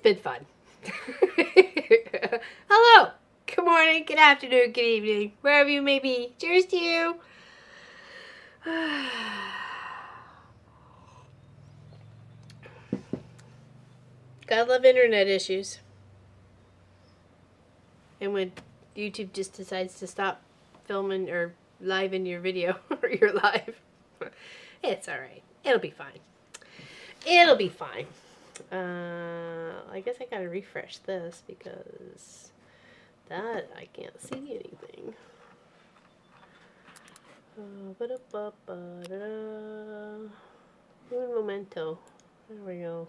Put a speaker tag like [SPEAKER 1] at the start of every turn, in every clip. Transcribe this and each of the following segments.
[SPEAKER 1] been fun. Hello. Good morning, good afternoon, good evening, wherever you may be. Cheers to you. Gotta love internet issues. And when YouTube just decides to stop filming or live in your video or your live, it's alright. It'll be fine. It'll be fine. I guess I gotta refresh this because that I can't see anything. Un momento. There we go.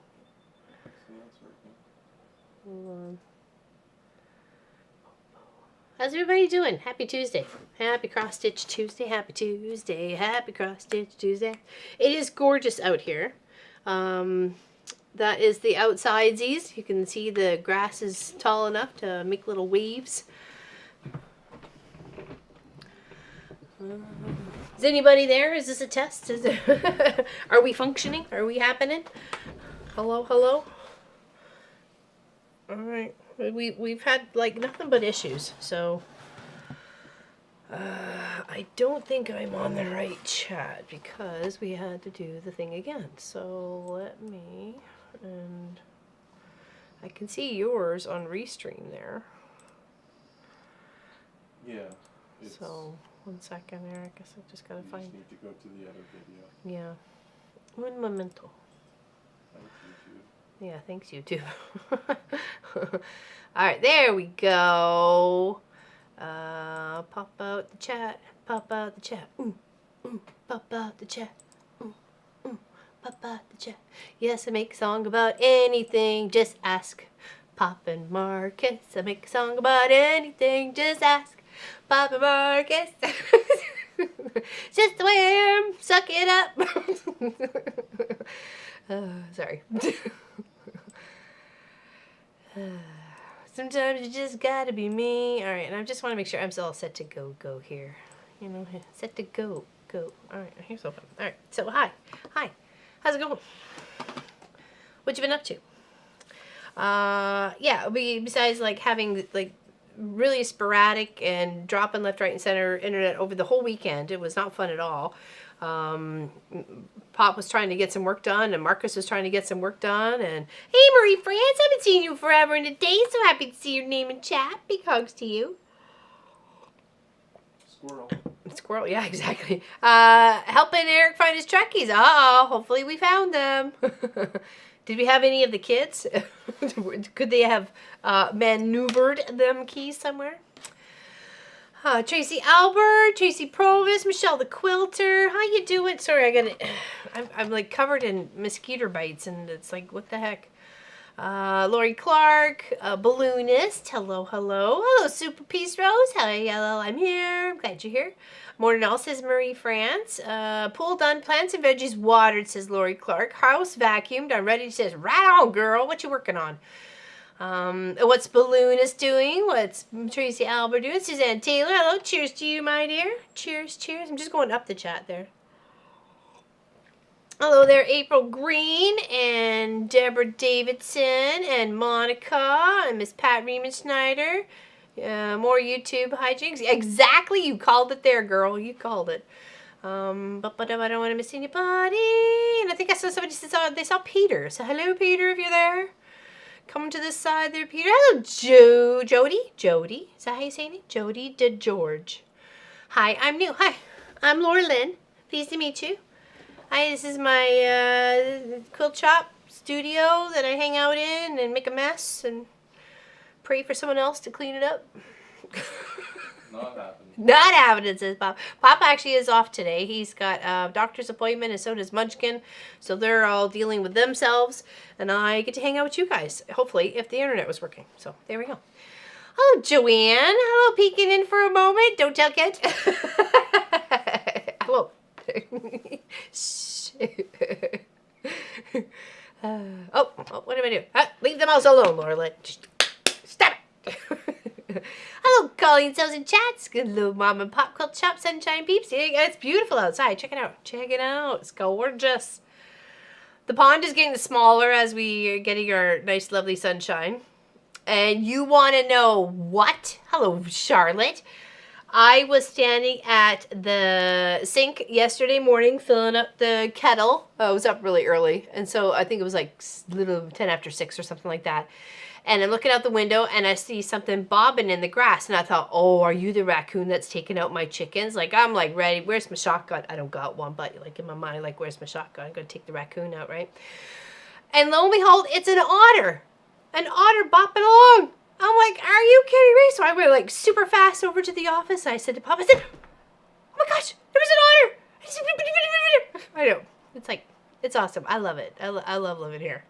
[SPEAKER 1] Hold on. How's everybody doing? Happy Tuesday. Happy Cross Stitch Tuesday. Happy Tuesday. Happy Cross Stitch Tuesday. It is gorgeous out here. That is the outsidezies. You can see the grass is tall enough to make little waves. Is anybody there? Is this a test? Are we functioning? Are we happening? Hello, hello? Alright. We've had like nothing but issues, so I don't think I'm on the right chat because we had to do the thing again. So let me, and I can see yours on Restream there.
[SPEAKER 2] Yeah.
[SPEAKER 1] So 1 second there. I guess I just gotta find.
[SPEAKER 2] Just need to go to the other video.
[SPEAKER 1] Yeah. Un momento.
[SPEAKER 2] Thanks, YouTube.
[SPEAKER 1] Yeah, thanks YouTube. Alright, there we go. Pop out the chat. Pop out the chat. Pop out the chat. Pop out the chat. Yes, I make a song about anything. Just ask Pop and Marcus. I make a song about anything. Just ask Pop and Marcus. Just the way I am. Suck it up. Sorry. Sometimes you just gotta be me. Alright, and I just want to make sure I'm all set to go here. You know, set to go. Alright, here's open. Alright, so hi. How's it going? What you been up to? Yeah, besides like having like really sporadic and dropping left, right, and center internet over the whole weekend, it was not fun at all. Pop was trying to get some work done, and Marcus was trying to get some work done, and hey Marie France, I haven't seen you forever and a day, so happy to see your name in chat. Big hugs to you. Squirrel, yeah, exactly. Helping Eric find his Trekkies. Hopefully we found them. Did we have any of the kids? Could they have maneuvered them keys somewhere? Tracy Albert, Tracy Provis, Michelle the Quilter. How you doing? Sorry, I'm like covered in mosquito bites, and it's like, what the heck? Lori Clark, Balloonist. Hello. Hello, Super Peace Rose. Hi, yellow. I'm here. I'm glad you're here. Morning all, says Marie France. Pool done, plants and veggies watered, says Lori Clark. House vacuumed. I'm ready, says, right on, girl. What you working on? What's Balloonist doing? What's Tracy Albert doing? Suzanne Taylor, hello. Cheers to you, my dear. Cheers. I'm just going up the chat there. Hello there, April Green and Deborah Davidson and Monica and Miss Pat Riemann Schneider. More YouTube hijinks. Exactly, you called it there, girl. You called it. But I don't want to miss anybody. And I think I saw somebody said they saw Peter. So hello, Peter, if you're there. Come to this side there, Peter. Hello, Jody. Is that how you say it? Jody DeGeorge. Hi, I'm new. Hi, I'm Laura Lynn. Pleased to meet you. Hi, this is my quilt shop studio that I hang out in and make a mess and pray for someone else to clean it up.
[SPEAKER 2] Not happening.
[SPEAKER 1] Not happening, says Pop. Pop actually is off today. He's got a doctor's appointment, and so does Munchkin. So they're all dealing with themselves, and I get to hang out with you guys, hopefully, if the internet was working. So there we go. Hello, Joanne. Hello, peeking in for a moment. Don't tell kids. Hello. What am I doing? Leave the mouse alone, Laura. Just stop it. Hello, Colleen Sells in chats. Good little mom and pop quilt shop, sunshine peeps. Yeah, it's beautiful outside. Check it out. It's gorgeous. The pond is getting smaller as we are getting our nice, lovely sunshine. And you want to know what? Hello, Charlotte. I was standing at the sink yesterday morning filling up the kettle. I was up really early. And so I think it was like little 10 after 6 or something like that. And I'm looking out the window and I see something bobbing in the grass. And I thought, oh, are you the raccoon that's taking out my chickens? Like, I'm like ready. Where's my shotgun? I don't got one, but like in my mind, like, where's my shotgun? I'm going to take the raccoon out, right? And lo and behold, it's an otter. An otter bopping along. I'm like, are you kidding me? So I went like super fast over to the office. I said to Pop, I said, oh my gosh, there was an otter. I know. It's like, it's awesome. I love it. I love living here.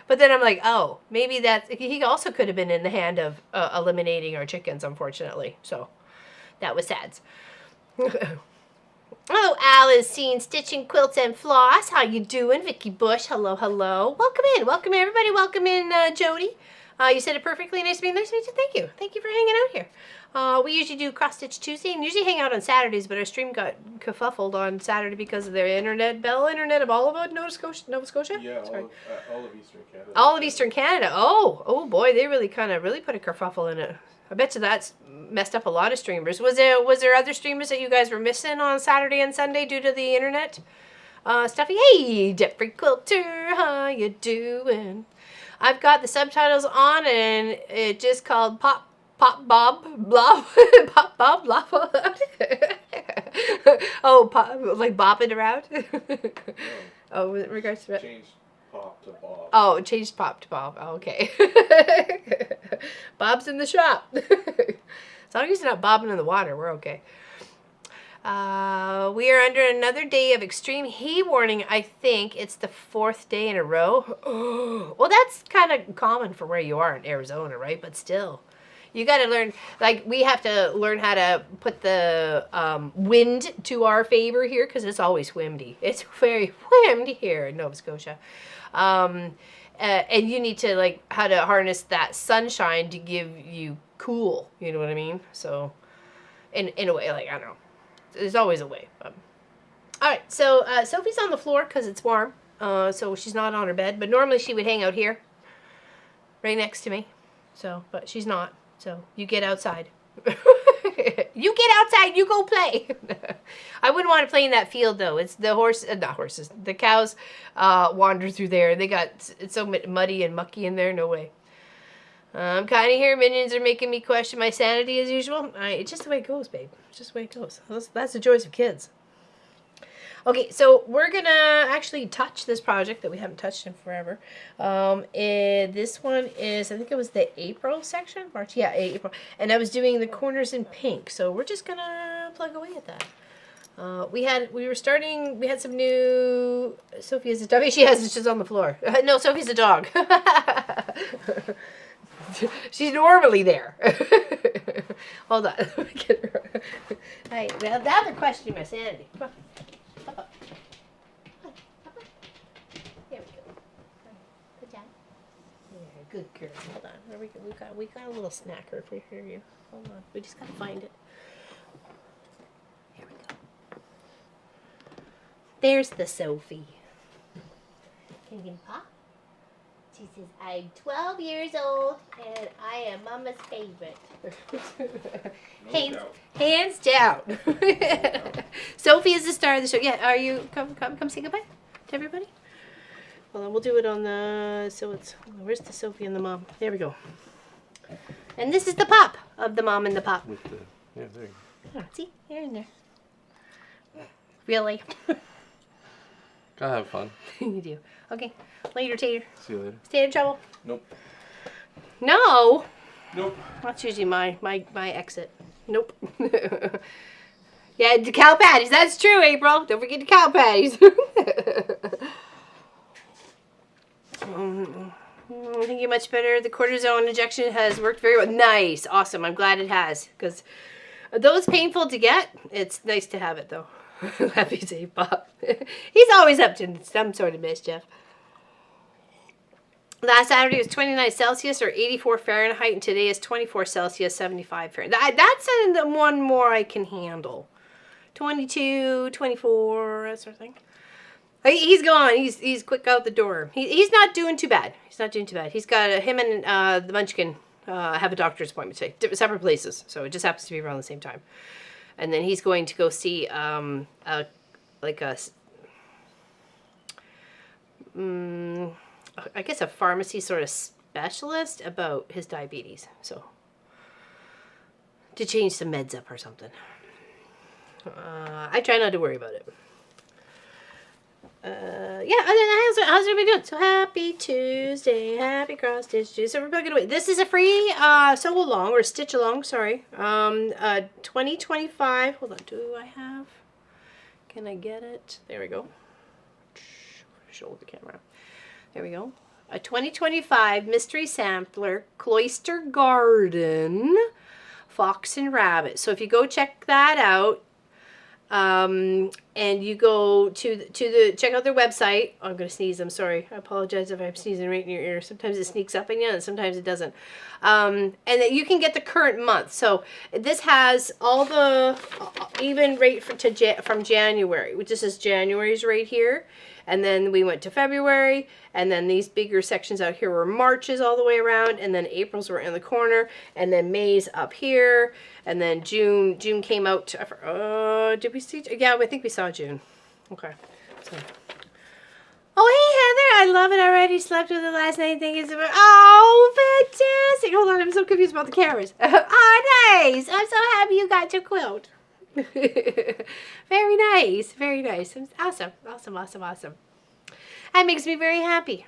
[SPEAKER 1] But then I'm like, oh, maybe he also could have been in the hand of eliminating our chickens, unfortunately. So that was sad. Oh, Al is seen stitching quilts and floss. How you doing? Vicky Bush, hello, hello. Welcome in, everybody. Welcome in, Jody. You said it perfectly. Nice to meet you. Thank you. Thank you for hanging out here. We usually do Cross Stitch Tuesday and usually hang out on Saturdays, but our stream got kerfuffled on Saturday because of their internet of all of Nova Scotia?
[SPEAKER 2] Yeah, all of Eastern Canada.
[SPEAKER 1] All of Eastern Canada. Oh boy, they really put a kerfuffle in it. I bet you that's messed up a lot of streamers. Was there other streamers that you guys were missing on Saturday and Sunday due to the internet? Stuffy, hey, Jeffrey Quilter, how you doing? I've got the subtitles on and it just called Pop Bob Blob Pop Bob Blob. Oh, like bopping around. Oh, in regards to that.
[SPEAKER 2] Changed Pop to Bob.
[SPEAKER 1] Oh, it changed Pop to Bob. Oh, okay. Bob's in the shop. As long as he's not bobbing in the water, we're okay. We are under another day of extreme heat warning. I think it's the 4th day in a row. Well, that's kind of common for where you are in Arizona, right? But still, you got to learn, like, we have to learn how to put the wind to our favor here because it's always windy. It's very windy here in Nova Scotia. And you need to, like, how to harness that sunshine to give you cool. You know what I mean? So, in a way, like, I don't know. There's always a way. All right, so Sophie's on the floor because it's warm. So she's not on her bed. But normally she would hang out here, right next to me. So, but she's not. So you get outside. You get outside. You go play. I wouldn't want to play in that field though. It's the not horses. The cows wander through there. It's so muddy and mucky in there. No way. I'm kind of here. Minions are making me question my sanity as usual. It's just the way it goes, babe. It's just the way it goes. That's the joys of kids. Okay, so we're going to actually touch this project that we haven't touched in forever. This one is, I think it was the April section? March? Yeah, April. And I was doing the corners in pink. So we're just going to plug away at that. We had some new, Sophie's a dog. She has, it's just on the floor. No, Sophie's a dog. She's normally there. Hold on. Hey, well, now they're questioning my sanity. Come on. Up. Here we go. Good job. Yeah, good girl. Hold on. There we go. We got a little snacker for you. Hold on. We just gotta find it. Here we go. There's the Sophie. Can you pop? She says, I'm 12 years old and I am Mama's favorite. Hands down. Sophie is the star of the show. Yeah, are you, come say goodbye to everybody? Hold on, we'll do it on the, where's the Sophie and the mom? There we go. And this is the pop of the mom and the pop.
[SPEAKER 2] Yeah, there you
[SPEAKER 1] go. Oh, see, they're in there. Really?
[SPEAKER 2] Gotta have fun.
[SPEAKER 1] You do. Okay. Later, Tater. See
[SPEAKER 2] you later.
[SPEAKER 1] Stay in trouble.
[SPEAKER 2] Nope.
[SPEAKER 1] No.
[SPEAKER 2] Nope.
[SPEAKER 1] That's usually my exit. Nope. Yeah, the cow patties. That's true, April. Don't forget the cow patties. Thank you much better. The cortisone injection has worked very well. Nice. Awesome. I'm glad it has. Because though it's painful to get, it's nice to have it, though. Happy Dave Bob. He's always up to some sort of mischief. Last Saturday was 29 Celsius or 84 Fahrenheit, and today is 24 Celsius, 75 Fahrenheit. That's one more I can handle. 22, 24, that sort of thing. He's gone. He's quick out the door. He's not doing too bad. He's not doing too bad. He's got him and the Munchkin have a doctor's appointment today. Separate places, so it just happens to be around the same time. And then he's going to go see I guess a pharmacy sort of specialist about his diabetes. So to change some meds up or something. I try not to worry about it. Yeah, other than that, how's everybody doing? So happy Tuesday, happy cross stitch Tuesday. So we're plugging away. This is a free sew along or stitch along. Sorry, 2025. Hold on, do I have? Can I get it? There we go. Shoulder the camera. There we go. A 2025 mystery sampler, Cloister Garden, Fox and Rabbit. So if you go check that out. And you go to the check out their website. Oh, I'm gonna sneeze. I'm sorry. I apologize if I'm sneezing right in your ear. Sometimes it sneaks up in you, and sometimes it doesn't. And that you can get the current month. So this has all the even rate from January, which this is January's right here. And then we went to February, and then these bigger sections out here were March's all the way around, and then April's were in the corner, and then May's up here, and then June came out. Did we see? Yeah, I think we saw June. Okay. So. Oh, hey Heather, I love it already. Slept with it last night. Thinking it's about. Oh, fantastic! Hold on, I'm so confused about the cameras. Oh, nice! I'm so happy you got your quilt. Very nice, very nice. Awesome, awesome, awesome, awesome. That makes me very happy.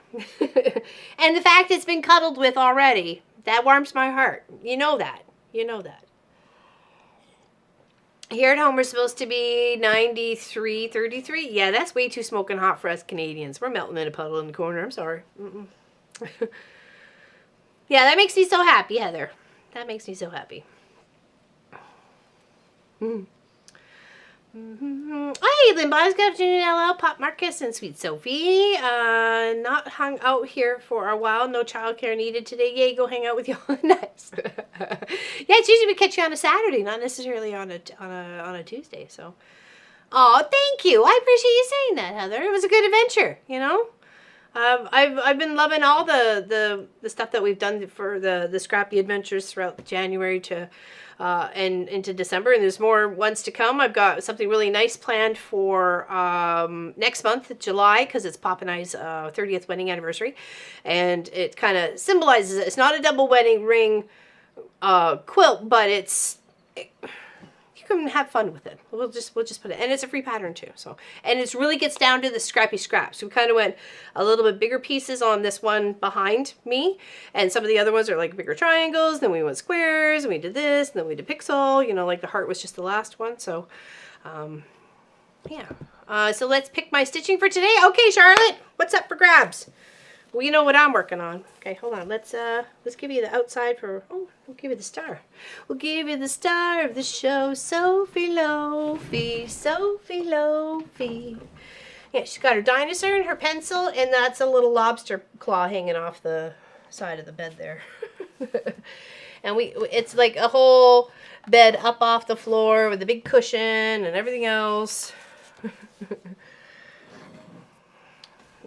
[SPEAKER 1] And the fact it's been cuddled with already, that warms my heart. You know that. You know that. Here at home, we're supposed to be 93, 33. Yeah, that's way too smoking hot for us Canadians. We're melting in a puddle in the corner. I'm sorry. Yeah, that makes me so happy, Heather. That makes me so happy. Hey, Limba's good afternoon, LL, Pop Marcus, and Sweet Sophie. Not hung out here for a while. No childcare needed today. Yay, go hang out with y'all. Nice. Yeah, it's usually we catch you on a Saturday, not necessarily on a Tuesday. So, oh, thank you. I appreciate you saying that, Heather. It was a good adventure. You know, I've been loving all the stuff that we've done for the scrappy adventures throughout January to. And into December, and there's more ones to come. I've got something really nice planned for next month, July, because it's Pop and I's 30th wedding anniversary, and it kind of symbolizes it. It's not a double wedding ring quilt, but you can have fun with it. We'll just put it, and it's a free pattern too. So, and it really gets down to the scrappy scraps. We kind of went a little bit bigger pieces on this one behind me, and some of the other ones are like bigger triangles. Then we went squares, and we did this, and then we did pixel. You know, like the heart was just the last one. So, yeah. So let's pick my stitching for today. Okay, Charlotte, what's up for grabs? Well, you know what I'm working on. Okay, hold on. Let's give you the outside for. Oh, we'll give you the star. We'll give you the star of the show, Sophie Lofi, Sophie Lofi. Yeah, she's got her dinosaur and her pencil, and that's a little lobster claw hanging off the side of the bed there. And it's like a whole bed up off the floor with a big cushion and everything else.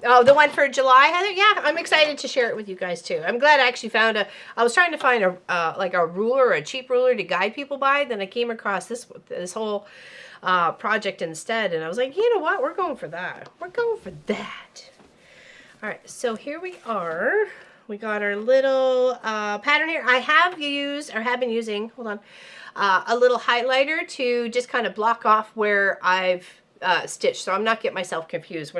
[SPEAKER 1] Oh, the one for July, Heather? Yeah, I'm excited to share it with you guys too. I'm glad I actually found I was trying to find a ruler, or a cheap ruler to guide people by. Then I came across this whole project instead, and I was like, you know what? We're going for that. We're going for that. All right, so here we are. We got our little pattern here. I have been using, hold on, a little highlighter to just kind of block off where I've stitch, so I'm not getting myself confused.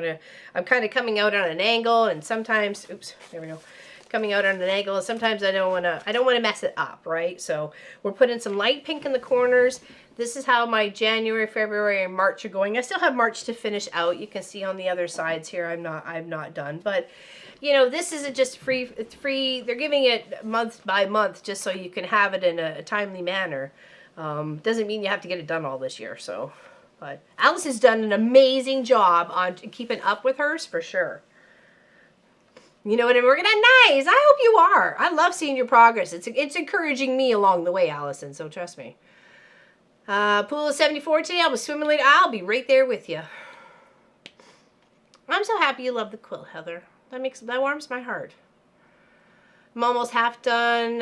[SPEAKER 1] I'm kind of coming out on an angle, and sometimes, oops, there we go, coming out on an angle, and sometimes I don't want to mess it up, right? So we're putting some light pink in the corners. This is how my January, February, and March are going. I still have March to finish out. You can see on the other sides here, I'm not done, but you know, this isn't just free. It's free. They're giving it month by month just so you can have it in a timely manner. Doesn't mean you have to get it done all this year, so. But Alice has done an amazing job on keeping up with hers, for sure. You know what I'm working on? Nice! I hope you are. I love seeing your progress. It's encouraging me along the way, Allison, so trust me. Pool of 74 today. I'll be swimming later. I'll be right there with you. I'm so happy you love the quilt, Heather. That warms my heart. I'm almost half done.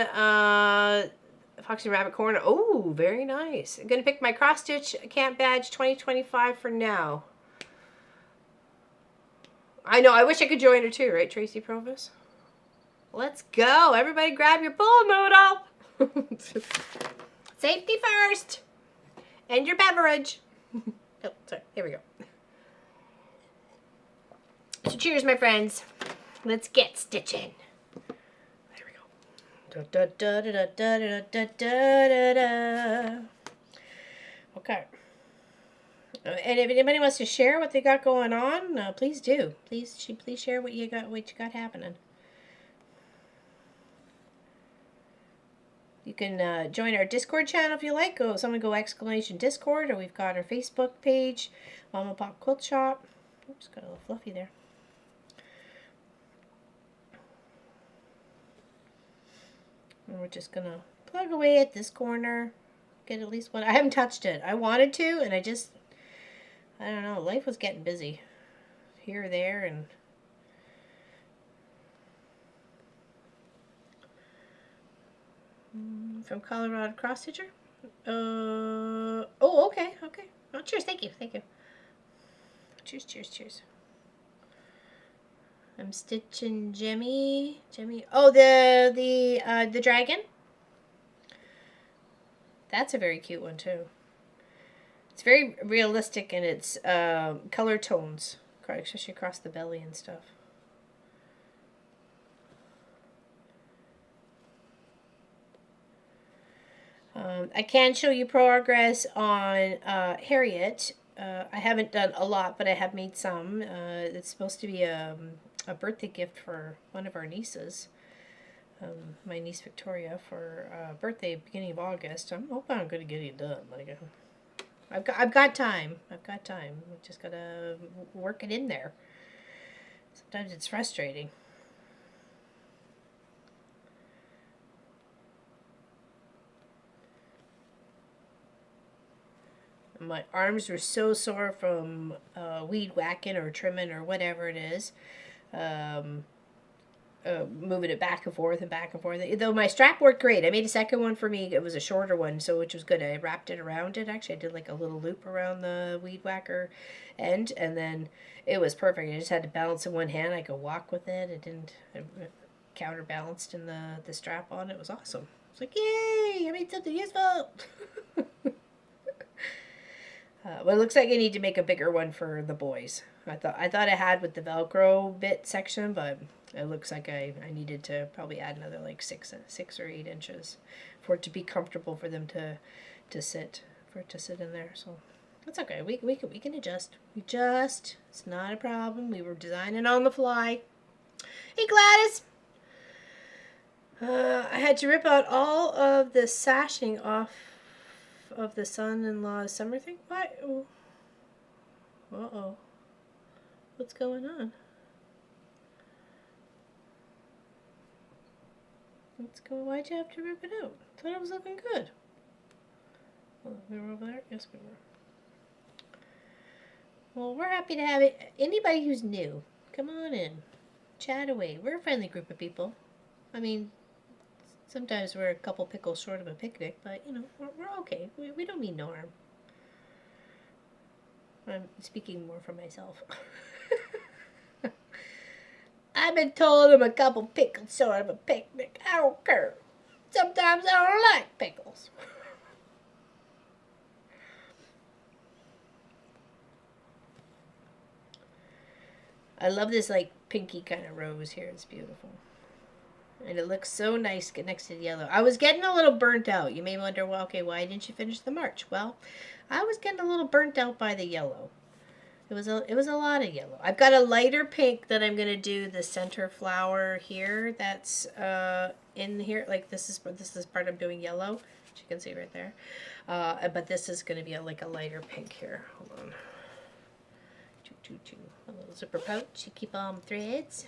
[SPEAKER 1] Foxy Rabbit Corner. Oh, very nice. I'm gonna pick my cross stitch camp badge 2025 for now. I know. I wish I could join her too, right, Tracy Provis? Let's go. Everybody, grab your bowl noodle. Safety first, and your beverage. Oh, sorry. Here we go. So cheers, my friends. Let's get stitching. There we go. Da, da, da, da, da, da, da, da, da. Okay. And if anybody wants to share what they got going on, please do. Please share what you got happening. You can join our Discord channel if you like. Someone go exclamation Discord, or we've got our Facebook page, Mama Pop Quilt Shop. Oops, got a little fluffy there. And we're just gonna plug away at this corner. Get at least one. I haven't touched it. I wanted to, and I don't know. Life was getting busy here, there, and from Colorado Cross Stitcher. Oh, okay. Oh, cheers. Thank you. Cheers. I'm stitching Jemmy. Oh, the dragon. That's a very cute one too. It's very realistic in its color tones, especially across the belly and stuff. I can show you progress on Harriet. I haven't done a lot, but I have made some. It's supposed to be a birthday gift for one of our nieces. My niece Victoria for birthday beginning of August. I'm hoping I'm going to get it done. Like, I've got time. We just gotta work it in there. Sometimes it's frustrating. My arms were so sore from weed whacking or trimming or whatever it is. Moving it back and forth. Though my strap worked great. I made a second one for me. It was a shorter one, which was good. I wrapped it around it. Actually, I did like a little loop around the weed whacker end, and then it was perfect. I just had to balance in one hand. I could walk with it. I counterbalanced in the strap on. It was awesome. It's like, yay! I made something useful. Well, it looks like I need to make a bigger one for the boys. I thought I had with the Velcro bit section, but it looks like I needed to probably add another like 6 or 8 inches for it to be comfortable for them to sit in there. So that's okay. We can adjust. It's not a problem. We were designing on the fly. Hey Gladys. I had to rip out all of the sashing off of the son-in-law's summer thing. Why? Uh-oh. What's going on? Why'd you have to rip it out? I thought it was looking good. Oh, we were over there? Yes, we were. Well, we're happy to have it. Anybody who's new, come on in. Chat away. We're a friendly group of people. I mean, sometimes we're a couple pickles short of a picnic, but, you know, we're okay. We don't mean no harm. I'm speaking more for myself. I've been told I'm a couple pickles short of a picnic. I don't care. Sometimes I don't like pickles. I love this like pinky kind of rose here. It's beautiful. And it looks so nice next to the yellow. I was getting a little burnt out. You may wonder, well, okay, why didn't you finish the March? Well, I was getting a little burnt out by the yellow. It was a lot of yellow. I've got a lighter pink that I'm gonna do the center flower here. That's in here. Like this is part I'm doing yellow, which you can see right there. But this is gonna be like a lighter pink here. Hold on. A little zipper pouch. You keep on threads.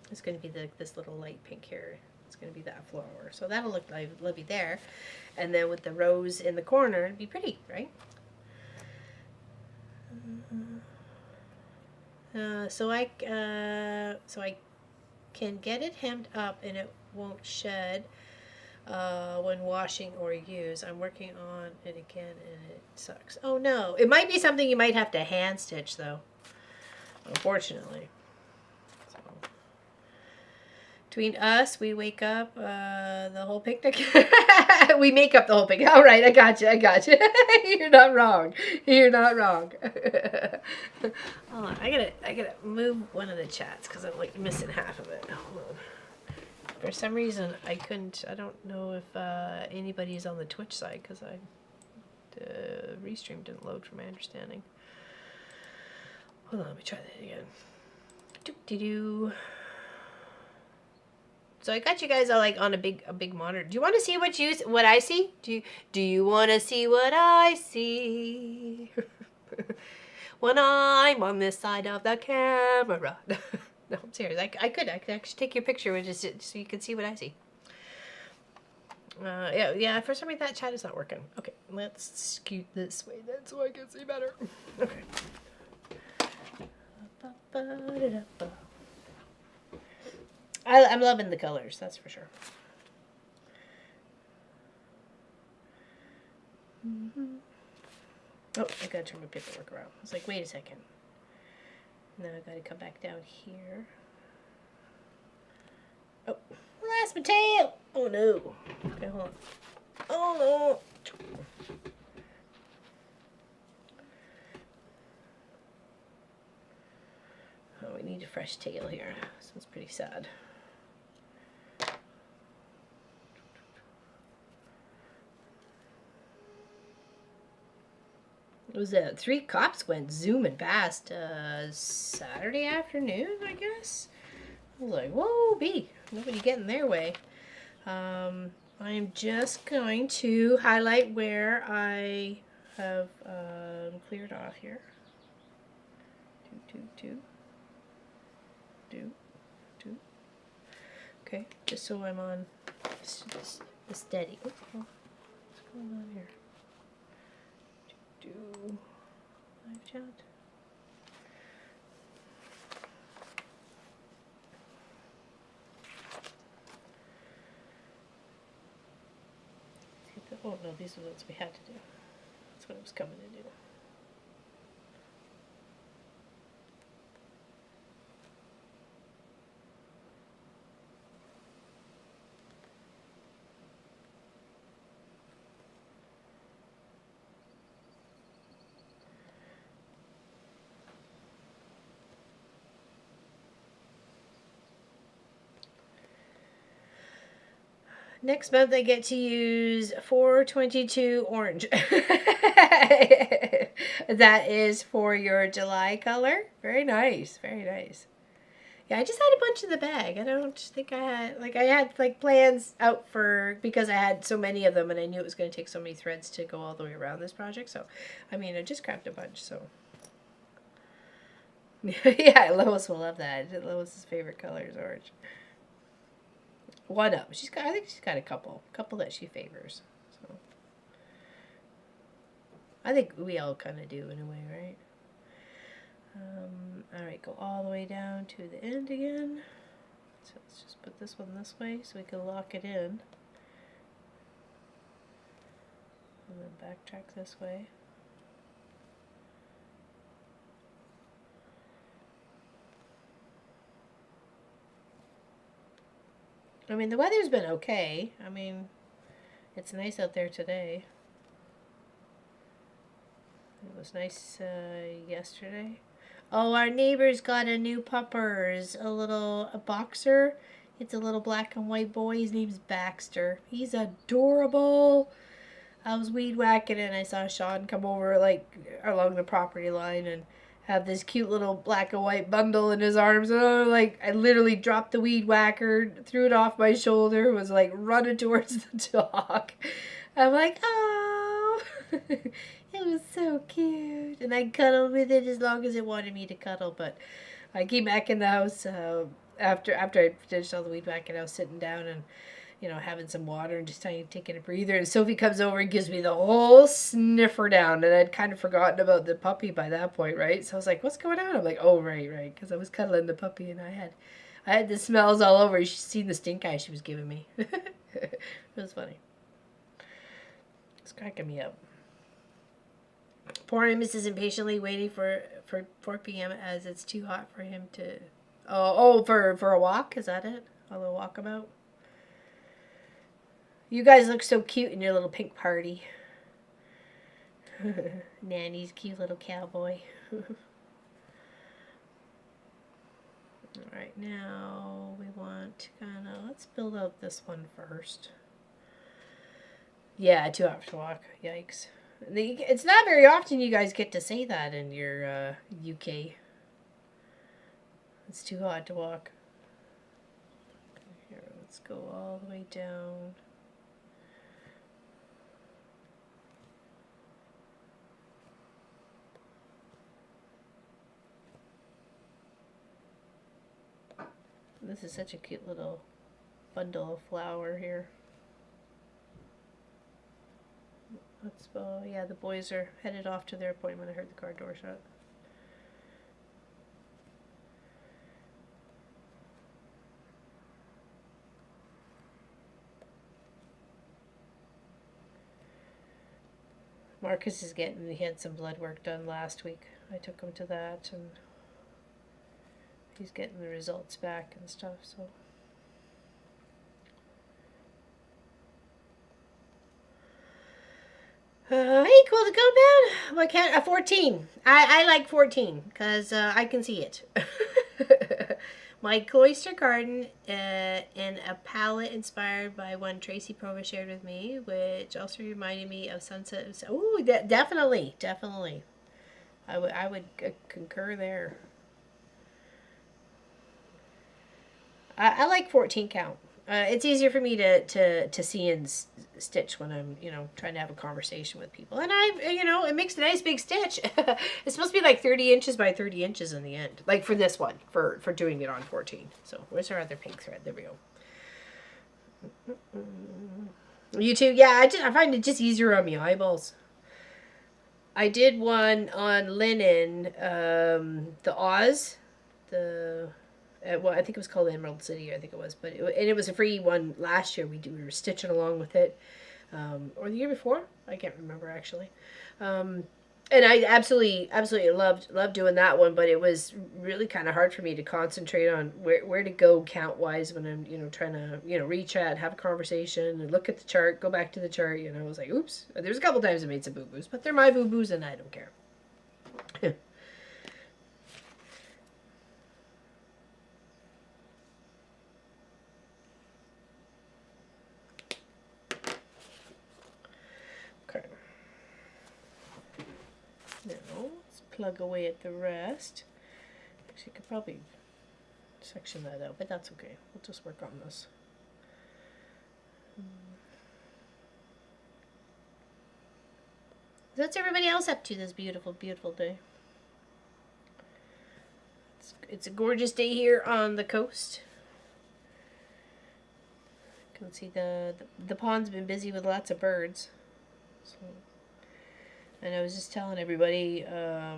[SPEAKER 1] It's gonna be this little light pink here. It's gonna be that flower. So that'll look lovely there. And then with the rose in the corner, it'd be pretty, right? So I can get it hemmed up and it won't shed when washing or use. I'm working on it again and it sucks. Oh no, it might be something you might have to hand stitch though, unfortunately. So, between us, we wake up the whole picnic. We make up the whole picnic. All right, I got you. You're not wrong. You're not wrong. Hold on, I gotta move one of the chats because I'm like missing half of it. Hold on. For some reason, I don't know if anybody's on the Twitch side because the restream didn't load from my understanding. Hold on, let me try that again. Doo-doo-doo. So I got you guys all like on a big monitor. Do you want to see what I see? Do you want to see what I see when I'm on this side of the camera? No, I'm serious. I could actually take your picture with just so you can see what I see. Yeah. For some reason that chat is not working. Okay, let's scoot this way then so I can see better. Okay. I'm loving the colors, that's for sure. Oh, I gotta turn my paperwork around. I was like, wait a second. Now I gotta come back down here. Oh, lost my tail! Oh no. Okay, hold on. Oh no. Oh, we need a fresh tail here. This one's pretty sad. It was 3 cops went zooming past Saturday afternoon, I guess. I was like, whoa, B, nobody get in their way. I'm just going to highlight where I have cleared off here. Do. Okay, just so I'm on the steady. Oh, what's going on here? Do live chat. Oh no, these are the ones we had to do. That's what I was coming to do. Next month I get to use 422 orange. That is for your July color. Very nice, very nice. Yeah, I just had a bunch in the bag. I don't think I had plans out for, because I had so many of them and I knew it was going to take so many threads to go all the way around this project. So, I mean, I just grabbed a bunch, so. Yeah, Lois will love that. Lois's favorite color is orange. One up. I think she's got a couple that she favors. So I think we all kind of do in a way, right? All right, go all the way down to the end again. So let's just put this one this way so we can lock it in, and then backtrack this way. I mean, the weather's been okay. I mean, it's nice out there today. It was nice yesterday. Oh, our neighbor's got a new puppers. A boxer. It's a little black and white boy. His name's Baxter. He's adorable. I was weed whacking and I saw Sean come over like along the property line and have this cute little black and white bundle in his arms, and I literally dropped the weed whacker, threw it off my shoulder, was like running towards the dog. I'm like, oh, it was so cute, and I cuddled with it as long as it wanted me to cuddle. But I came back in the house after I finished all the weed whacking. I was sitting down and you know, having some water and just taking a breather. And Sophie comes over and gives me the whole sniffer down. And I'd kind of forgotten about the puppy by that point, right? So I was like, what's going on? I'm like, oh, right. Because I was cuddling the puppy and I had the smells all over. You should see the stink eye she was giving me. It was funny. It's cracking me up. Poor Amos is impatiently waiting for 4 p.m. as it's too hot for him to... for a walk? Is that it? A little walkabout? You guys look so cute in your little pink party. Nanny's cute little cowboy. Alright, now we want to kind of... Let's build out this one first. Yeah, 2 hours to walk. Yikes. It's not very often you guys get to say that in your UK. It's too hot to walk. Here, let's go all the way down. This is such a cute little bundle of flower here. Yeah, the boys are headed off to their appointment. I heard the car door shut. Marcus is he had some blood work done last week. I took him to that, and he's getting the results back and stuff, so. Hey, cool to go down. Why can't 14? I like 14 because I can see it. My cloister garden in a palette inspired by one Tracy Prova shared with me, which also reminded me of Sunset. Oh, definitely. I would concur there. I like 14 count. It's easier for me to see and stitch when I'm, trying to have a conversation with people. And it makes a nice big stitch. It's supposed to be like 30 inches by 30 inches in the end. Like for this one, for doing it on 14. So where's our other pink thread? There we go. You too? Yeah, I find it just easier on my eyeballs. I did one on linen, the Oz, well, I think it was called Emerald City, I think it was, but it was a free one last year. We were stitching along with it, or the year before, I can't remember actually. And I absolutely loved doing that one, but it was really kind of hard for me to concentrate on where to go count wise when I'm trying to reach out, have a conversation, and look at the chart, go back to the chart. I was like, oops. There's a couple times I made some boo boos, but they're my boo boos, and I don't care. Now, let's plug away at the rest. Actually, I could probably section that out, but that's okay. We'll just work on this. What's everybody else up to this beautiful, beautiful day? It's a gorgeous day here on the coast. You can see the pond's been busy with lots of birds. So. And I was just telling everybody a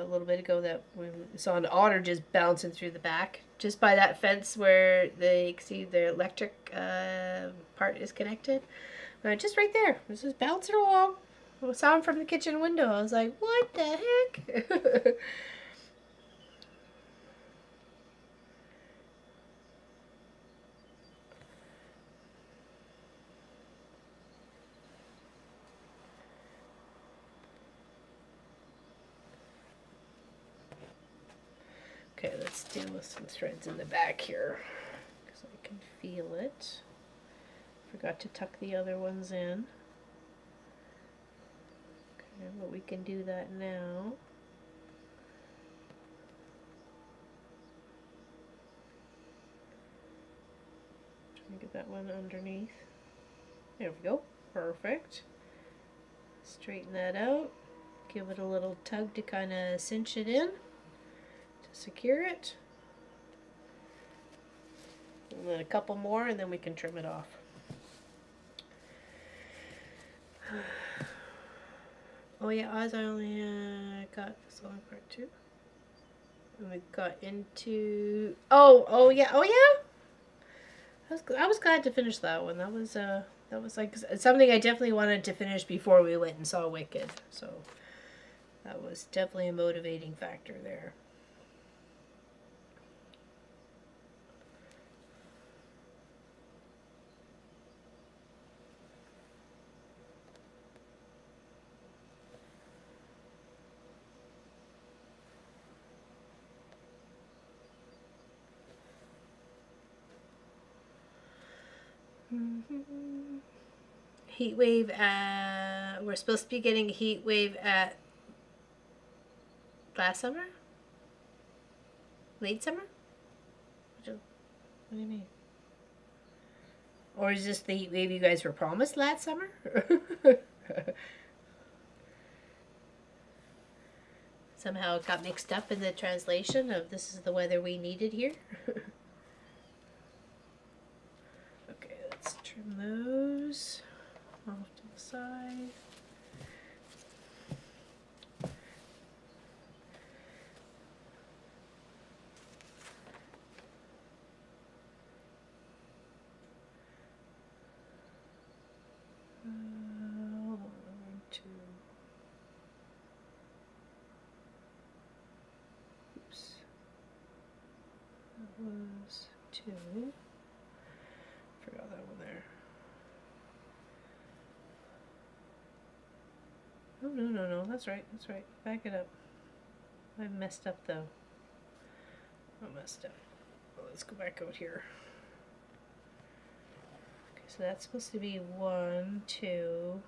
[SPEAKER 1] little bit ago that we saw an otter just bouncing through the back, just by that fence where they see the electric part is connected. Just right there. It was just bouncing along. I saw him from the kitchen window. I was like, what the heck? Okay, let's deal with some threads in the back here, because I can feel it. Forgot to tuck the other ones in. Okay, but we can do that now. Trying to get that one underneath. There we go. Perfect. Straighten that out. Give it a little tug to kind of cinch it in. Secure it, and then a couple more, and then we can trim it off. Oh yeah, Oz, I only got this long part too. And we got into. Oh yeah, oh yeah. I was glad to finish that one. That was like something I definitely wanted to finish before we went and saw Wicked. So that was definitely a motivating factor there. Heat wave. We're supposed to be getting a heat wave at last summer, late summer. What do you mean? Or is this the heat wave you guys were promised last summer? Somehow it got mixed up in the translation of this is the weather we needed here. Okay, let's trim those off to the side. Was 2. Forgot that one there. Oh, no. That's right. Back it up. I messed up though. I messed up. Well, let's go back out here. Okay, so that's supposed to be 1, 2.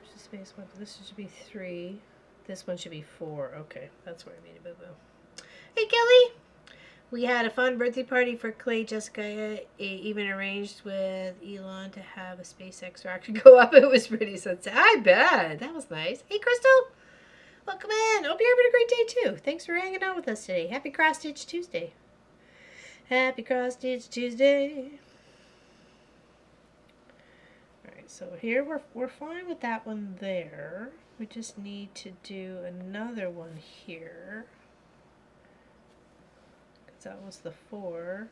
[SPEAKER 1] There's a space 1. This should be 3. This one should be 4. Okay, that's where I made a boo-boo. Hey, Kelly! We had a fun birthday party for Clay. Jessica even arranged with Elon to have a SpaceX rocket go up. It was pretty sunset. I bet. That was nice. Hey, Crystal! Welcome in. Hope you're having a great day, too. Thanks for hanging out with us today. Happy Cross Stitch Tuesday. Happy Cross Stitch Tuesday. Alright, so here we're fine with that one there. We just need to do another one here. Because that was the 4.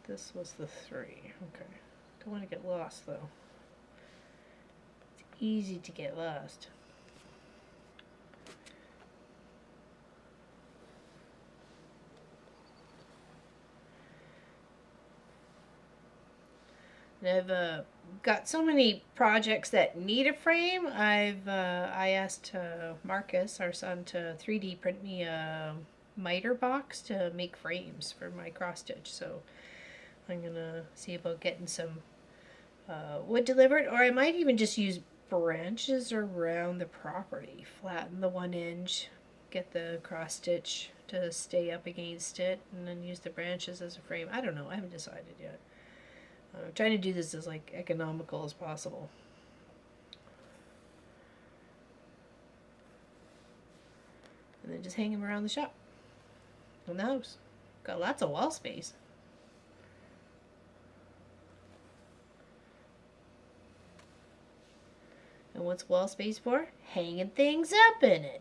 [SPEAKER 1] This was the 3. Okay. Don't want to get lost, though. It's easy to get lost. And I've got so many projects that need a frame. I asked Marcus, our son, to 3D print me a miter box to make frames for my cross stitch. So I'm gonna see about getting some wood delivered, or I might even just use branches around the property. Flatten the 1 inch, get the cross stitch to stay up against it, and then use the branches as a frame. I don't know. I haven't decided yet. I'm trying to do this as like economical as possible. And then just hang them around the shop. In the house. Got lots of wall space. And what's wall space for? Hanging things up in it.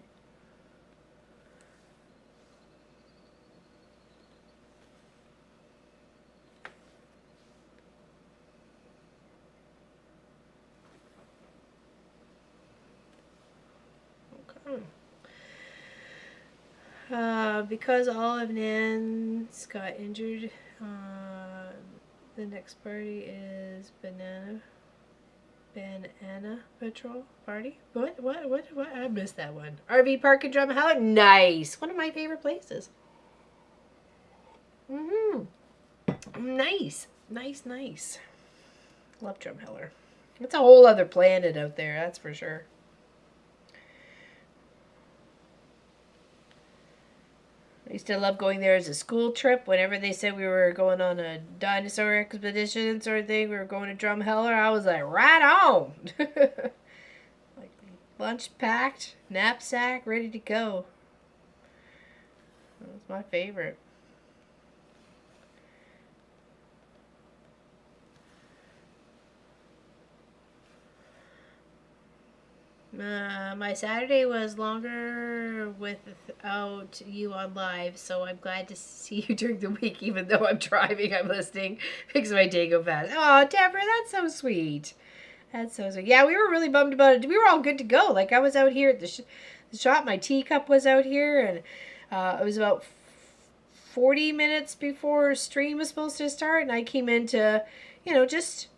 [SPEAKER 1] Because Olive Nan's got injured, the next party is Banana Patrol Party. What? I missed that one. RV Park in Drumheller. Nice. One of my favorite places. Nice. Love Drumheller. It's a whole other planet out there, that's for sure. I used to love going there as a school trip. Whenever they said we were going on a dinosaur expedition sort of thing, we were going to Drumheller, I was like, right on! Like, lunch packed, knapsack, ready to go. That was my favorite. My Saturday was longer without you on live, so I'm glad to see you during the week, even though I'm driving. I'm listening. Makes my day go fast. Oh, Deborah, that's so sweet. That's so sweet. Yeah, we were really bummed about it. We were all good to go. Like, I was out here at the shop. My teacup was out here, and it was about 40 minutes before stream was supposed to start, and I came in to, just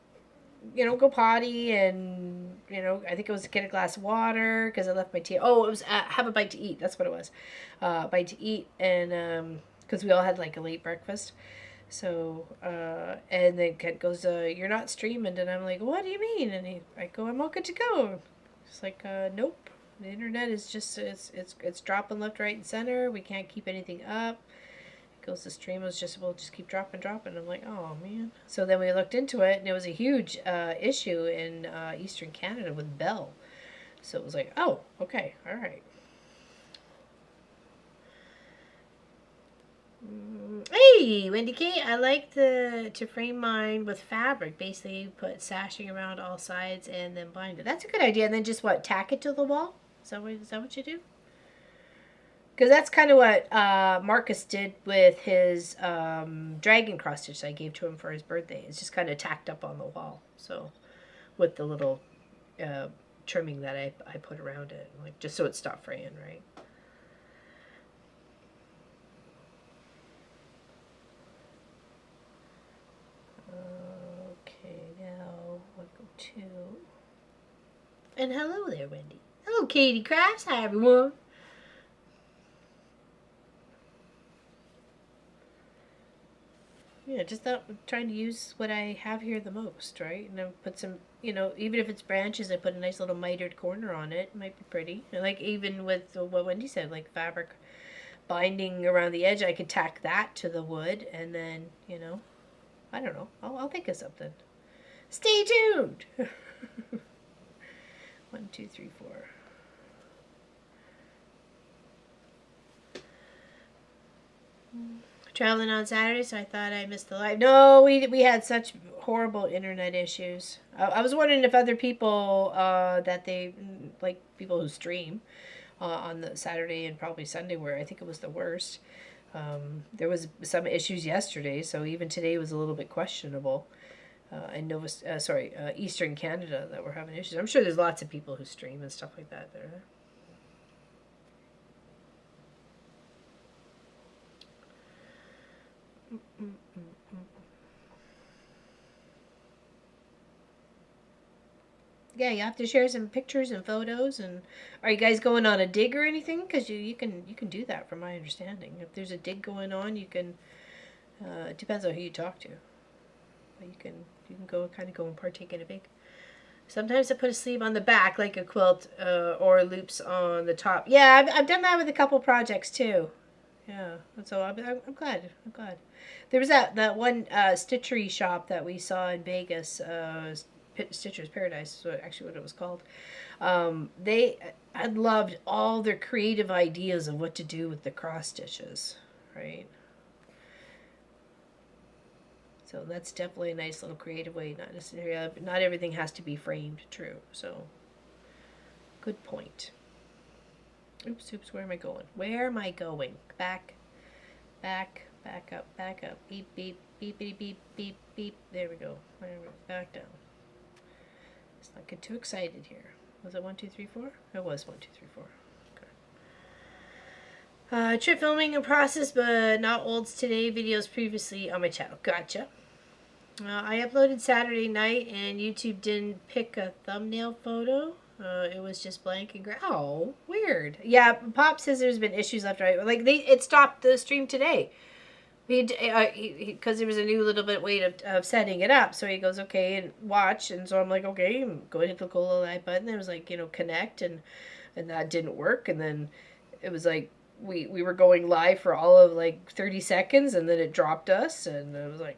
[SPEAKER 1] go potty and, I think it was get a glass of water because I left my tea. Oh, it was have a bite to eat. That's what it was. Bite to eat. And because we all had like a late breakfast. So, and then Kent goes, you're not streaming. And I'm like, what do you mean? And I go, I'm all good to go. It's like, nope. The internet is just, it's dropping left, right, and center. We can't keep anything up. Goes the stream was just, we'll just keep dropping. I'm like, oh man. So then we looked into it, and it was a huge issue in Eastern Canada with Bell. So it was like, oh, okay, all right. Hey, Wendy Kate, I like to frame mine with fabric. Basically, put sashing around all sides and then bind it. That's a good idea. And then just what, tack it to the wall? Is that what you do? Because that's kind of what Marcus did with his dragon cross stitch I gave to him for his birthday. It's just kind of tacked up on the wall. So with the little trimming that I put around it, like just so it stopped fraying, right? Okay, now welcome to. And hello there, Wendy. Hello, Katie Crafts. Hi, everyone. Yeah, just trying to use what I have here the most, right? And I put some, even if it's branches, I put a nice little mitered corner on it. It might be pretty. And like even with what Wendy said, like fabric binding around the edge, I could tack that to the wood, and then, I don't know. I'll think of something. Stay tuned. 1, 2, 3, 4. Traveling on Saturday, so I thought I missed the live. No, we had such horrible internet issues. I was wondering if other people that they like people who stream on the Saturday and probably Sunday, where I think it was the worst. There was some issues yesterday, so even today was a little bit questionable. In Eastern Canada that were having issues. I'm sure there's lots of people who stream and stuff like that there. Yeah, you have to share some pictures and photos. And are you guys going on a dig or anything? Because you can do that, from my understanding. If there's a dig going on, you can. It depends on who you talk to. But you can go and partake in a big. Sometimes I put a sleeve on the back like a quilt, or loops on the top. Yeah, I've done that with a couple projects too. Yeah, so I'm glad. I'm glad. There was that one stitchery shop that we saw in Vegas. Stitcher's Paradise is actually what it was called. I loved all their creative ideas of what to do with the cross stitches, right? So that's definitely a nice little creative way. Not necessarily, not everything has to be framed true. So, good point. Oops, where am I going? Where am I going? Back up. Beep, beep, beep, beep, beep, beep, beep. There we go. Back down. Let's not get too excited here. Was it 1, 2, 3, 4? It was 1, 2, 3, 4. Okay. Trip filming in process, but not olds today. Videos previously on my channel. Gotcha. I uploaded Saturday night, and YouTube didn't pick a thumbnail photo. It was just blank and gray. Oh, weird. Yeah, Pop says there's been issues left and right. Like it stopped the stream today. Because there was a new little bit way of setting it up. So he goes, okay, and watch. And so I'm like, okay, go ahead and click the little light button. It was like, connect, and that didn't work. And then it was like we were going live for all of like 30 seconds, and then it dropped us, and it was like,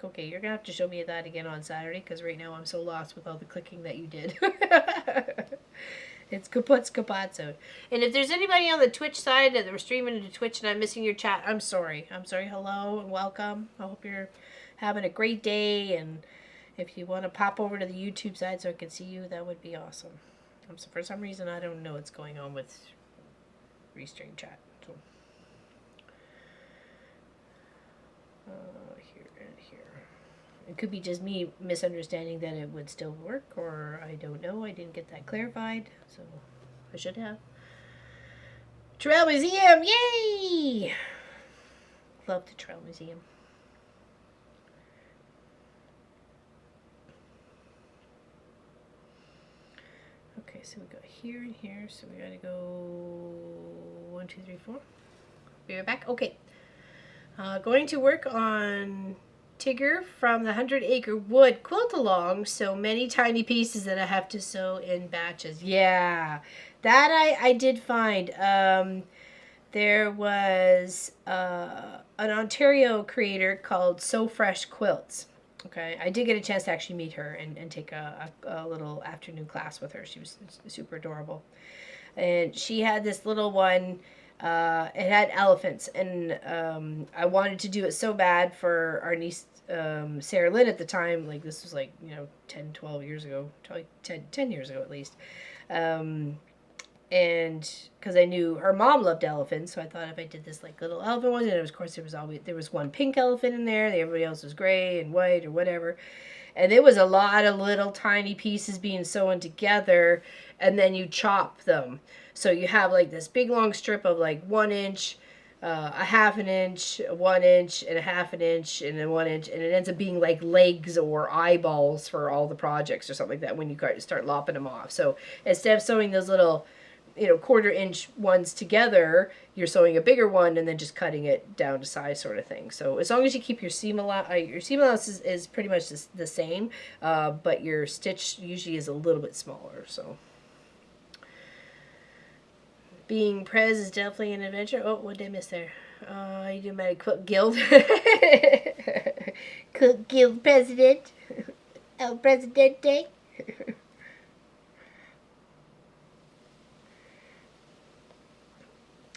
[SPEAKER 1] okay, you're gonna have to show me that again on Saturday, because right now I'm so lost with all the clicking that you did. It's kapazzo. And if there's anybody on the Twitch side that we're streaming to Twitch and I'm missing your chat, I'm sorry. Hello and welcome. I hope you're having a great day, and If you want to pop over to the YouTube side so I can see you, that would be awesome. So for some reason, I don't know what's going on with Restring chat. So, here and here. It could be just me misunderstanding that it would still work, or I don't know. I didn't get that clarified, so I should have. Trail Museum, yay! Love the Trail Museum. Okay, so we got here and here, so we gotta go 1, 2, 3, 4. Be right back. Okay. Going to work on Tigger from the 100-Acre Wood quilt along. So many tiny pieces that I have to sew in batches. Yeah, that I did find. There was an Ontario creator called So Fresh Quilts. Okay, I did get a chance to actually meet her and take a little afternoon class with her. She was super adorable. And she had this little one, it had elephants. And I wanted to do it so bad for our niece, Sarah Lynn at the time. Like, this was like, 10, 12 years ago. Probably 10 years ago at least. And because I knew her mom loved elephants, so I thought if I did this like little elephant one, and of course there was one pink elephant in there, everybody else was gray and white or whatever, and there was a lot of little tiny pieces being sewn together, and then you chop them, so you have like this big long strip of like 1 inch, a half an inch, 1 inch, and a half an inch, and then 1 inch, and it ends up being like legs or eyeballs for all the projects or something like that when you start lopping them off. So instead of sewing those little 1/4 inch ones together, you're sewing a bigger one and then just cutting it down to size sort of thing. So as long as you keep your seam allowance is pretty much the same, but your stitch usually is a little bit smaller. So being Prez is definitely an adventure. Oh, what did I miss there? You do my Quilt Guild. Quilt Guild president. El Presidente.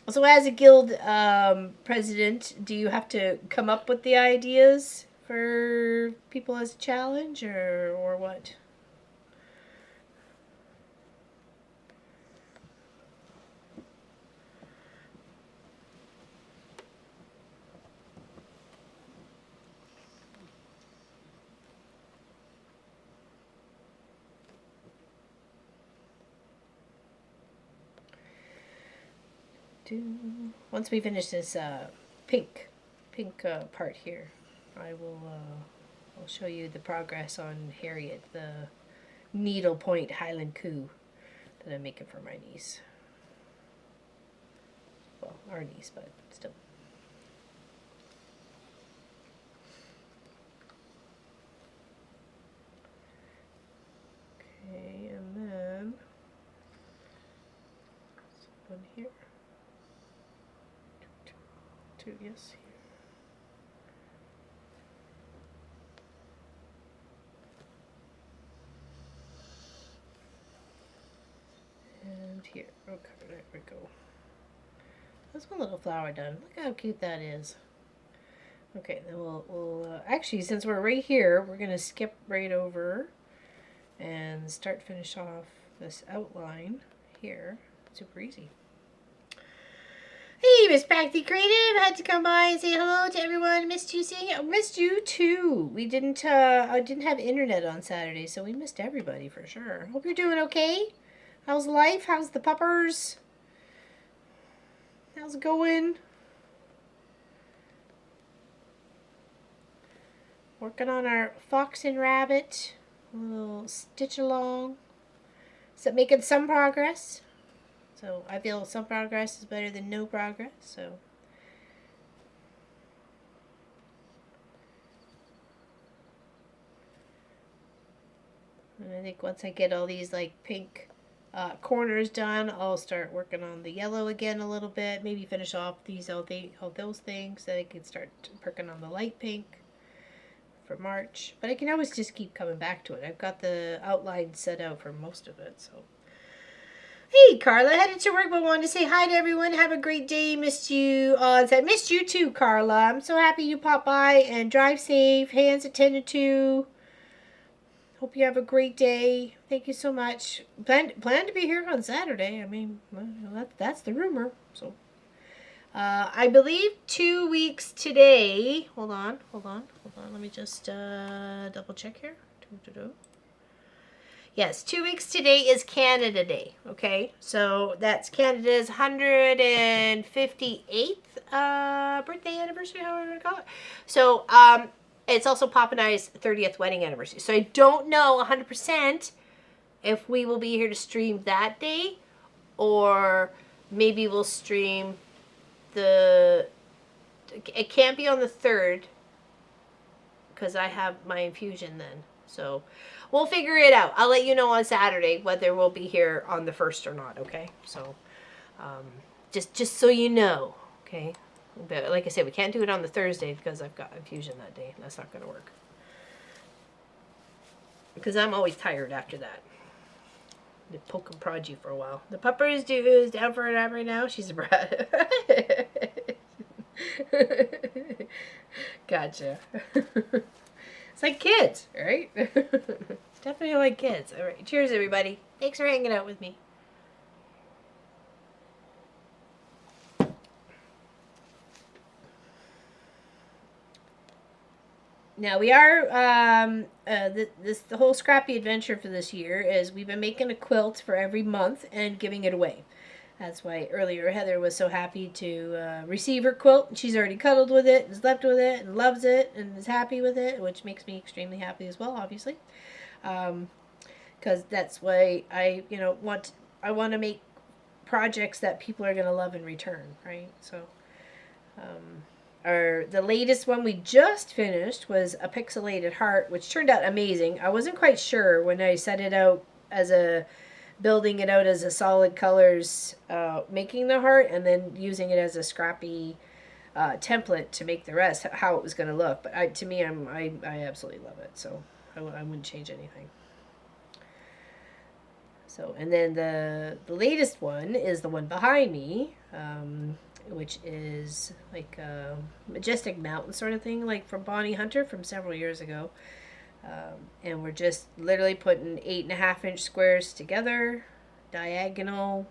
[SPEAKER 1] So as a guild president, do you have to come up with the ideas for people as a challenge, or what? Once we finish this pink part here, I will I'll show you the progress on Harriet, the needlepoint Highland Coup that I'm making for my niece. Well, our niece, but still. Okay, and then one here. Yes. And here. Okay, there we go. That's one little flower done. Look how cute that is. Okay, then we'll actually, since we're right here, we're gonna skip right over and finish off this outline here. Super easy. Hey, Miss Practy Creative, had to come by and say hello to everyone. Missed you seeing it. Missed you too. We didn't I didn't have internet on Saturday, so we missed everybody for sure. Hope you're doing okay. How's life? How's the puppers? How's it going? Working on our fox and rabbit. A little stitch along. Is it making some progress? So I feel some progress is better than no progress, so. And I think once I get all these like pink corners done, I'll start working on the yellow again a little bit. Maybe finish off all those things, so I can start working on the light pink for March. But I can always just keep coming back to it. I've got the outline set out for most of it, so. Hey, Carla, headed to work, but wanted to say hi to everyone. Have a great day. Missed you. I missed you too, Carla. I'm so happy you popped by, and drive safe. Hands attended to. Hope you have a great day. Thank you so much. Plan to be here on Saturday. I mean, well, that's the rumor. So, I believe 2 weeks today. Hold on. Let me just double check here. Yes, 2 weeks today is Canada Day. Okay, so that's Canada's 158th birthday anniversary, however you want to call it. So, it's also Pop and I's 30th wedding anniversary. So I don't know 100% if we will be here to stream that day, or maybe we'll stream the. It can't be on the 3rd because I have my infusion then. So we'll figure it out. I'll let you know on Saturday whether we'll be here on the 1st or not. Okay, so just so you know. Okay. But like I said, we can't do it on the Thursday because I've got infusion that day. That's not going to work. Because I'm always tired after that. They poke and prod you for a while. The pupper is down for a nap right now. She's a brat. Gotcha. It's like kids, right? Definitely like kids. All right. Cheers, everybody. Thanks for hanging out with me. Now we are the whole scrappy adventure for this year is we've been making a quilt for every month and giving it away. That's why earlier Heather was so happy to receive her quilt. She's already cuddled with it, and slept with it, and loves it, and is happy with it, which makes me extremely happy as well, obviously. Because that's why I want to make projects that people are going to love in return, right? So. The latest one we just finished was a pixelated heart, which turned out amazing. I wasn't quite sure when I set it out building it out as a solid colors, making the heart, and then using it as a scrappy template to make the rest, how it was going to look. But I absolutely love it, so I wouldn't change anything. So, and then the latest one is the one behind me, which is like a majestic mountain sort of thing, like from Bonnie Hunter from several years ago. And we're just literally putting 8.5-inch squares together, diagonal,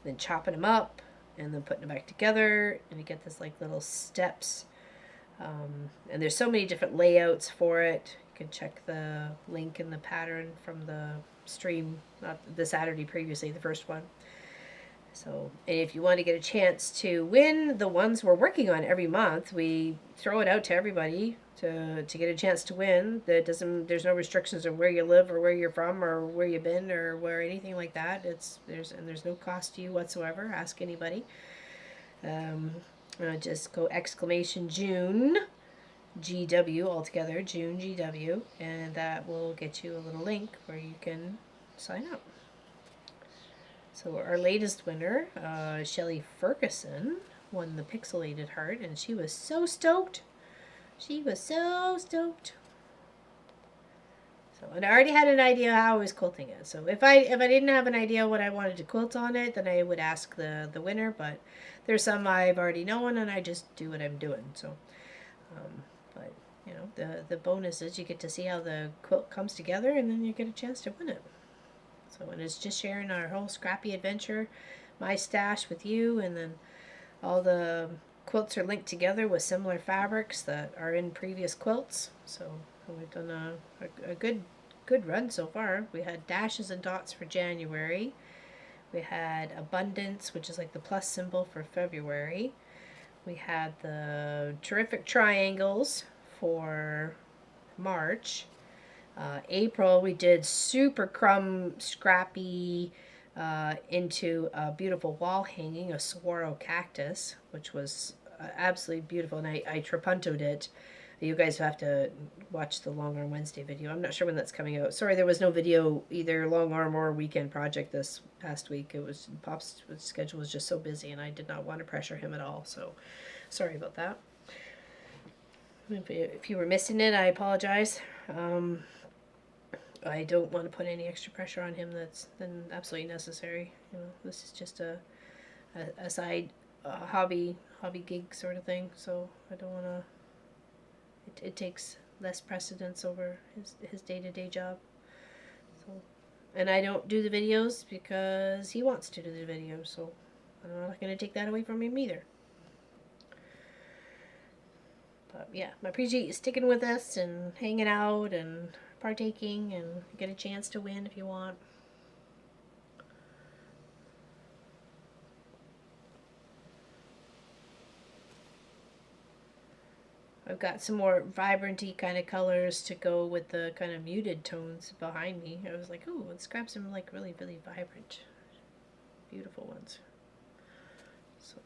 [SPEAKER 1] then chopping them up, and then putting them back together, and you get this like little steps. And there's so many different layouts for it. You can check the link in the pattern from the stream, not the Saturday previously, the first one. So, and if you want to get a chance to win the ones we're working on every month, we throw it out to everybody to get a chance to win. There's no restrictions on where you live or where you're from or where you've been or where anything like that. There's no cost to you whatsoever. Ask anybody. Just go !June GW altogether, June GW, and that will get you a little link where you can sign up. So our latest winner, Shelley Ferguson, won the pixelated heart, and she was so stoked. So, and I already had an idea how I was quilting it. So if I didn't have an idea what I wanted to quilt on it, then I would ask the winner. But there's some I've already known, and I just do what I'm doing. So, but the bonus is you get to see how the quilt comes together, and then you get a chance to win it. So, and it's just sharing our whole scrappy adventure, my stash with you, and then all the quilts are linked together with similar fabrics that are in previous quilts. So we've done a good run so far. We had dashes and dots for January. We had abundance, which is like the plus symbol, for February. We had the terrific triangles for March. April, we did super crumb scrappy into a beautiful wall hanging, a saguaro cactus, which was absolutely beautiful, and I trapuntoed it. You guys have to watch the Long Arm Wednesday video. I'm not sure when that's coming out. Sorry, there was no video, either Long Arm or Weekend Project this past week. Pop's schedule was just so busy, and I did not want to pressure him at all, so sorry about that. If you were missing it, I apologize. I don't want to put any extra pressure on him that's than absolutely necessary. This is just a side hobby gig sort of thing. So I don't want to. It takes less precedence over his day-to-day job. And I don't do the videos because he wants to do the videos, so I'm not going to take that away from him either. But yeah, I appreciate you sticking with us and hanging out and partaking, and get a chance to win if you want. I've got some more vibranty kind of colors to go with the kind of muted tones behind me. I was like, oh, let's grab some like really, really vibrant, beautiful ones. So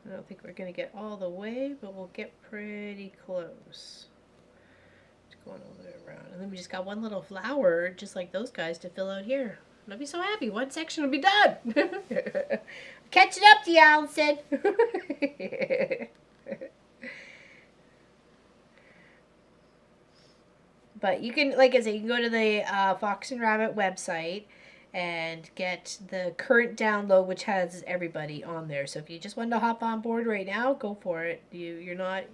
[SPEAKER 1] I don't think we're going to get all the way, but we'll get pretty close. Just going all the way around. And then we just got one little flower, just like those guys, to fill out here. I'll be so happy. One section will be done. Catching up to you, Allison. But you can, like I said, you can go to the Fox and Rabbit website and get the current download, which has everybody on there. So if you just want to hop on board right now, go for it. You're not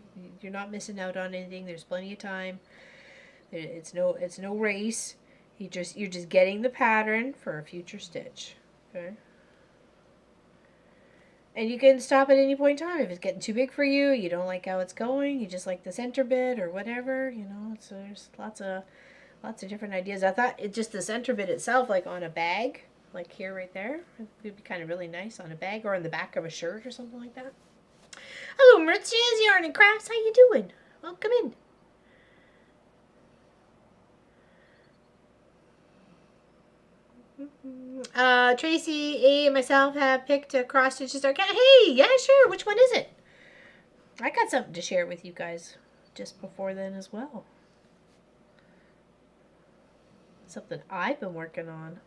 [SPEAKER 1] missing out on anything. There's plenty of time. It's no race. You're just getting the pattern for a future stitch. Okay. And you can stop at any point in time. If it's getting too big for you, you don't like how it's going, you just like the center bit or whatever, you know, there's lots of different ideas. I thought just the center bit itself, like on a bag, like here right there, it would be kind of really nice on a bag or on the back of a shirt or something like that. Hello, Mauritius Yarn and Crafts. How you doing? Welcome in. Tracy A and myself have picked a cross stitch to start. Hey, yeah, sure. Which one is it? I got something to share with you guys just before then as well. Something I've been working on.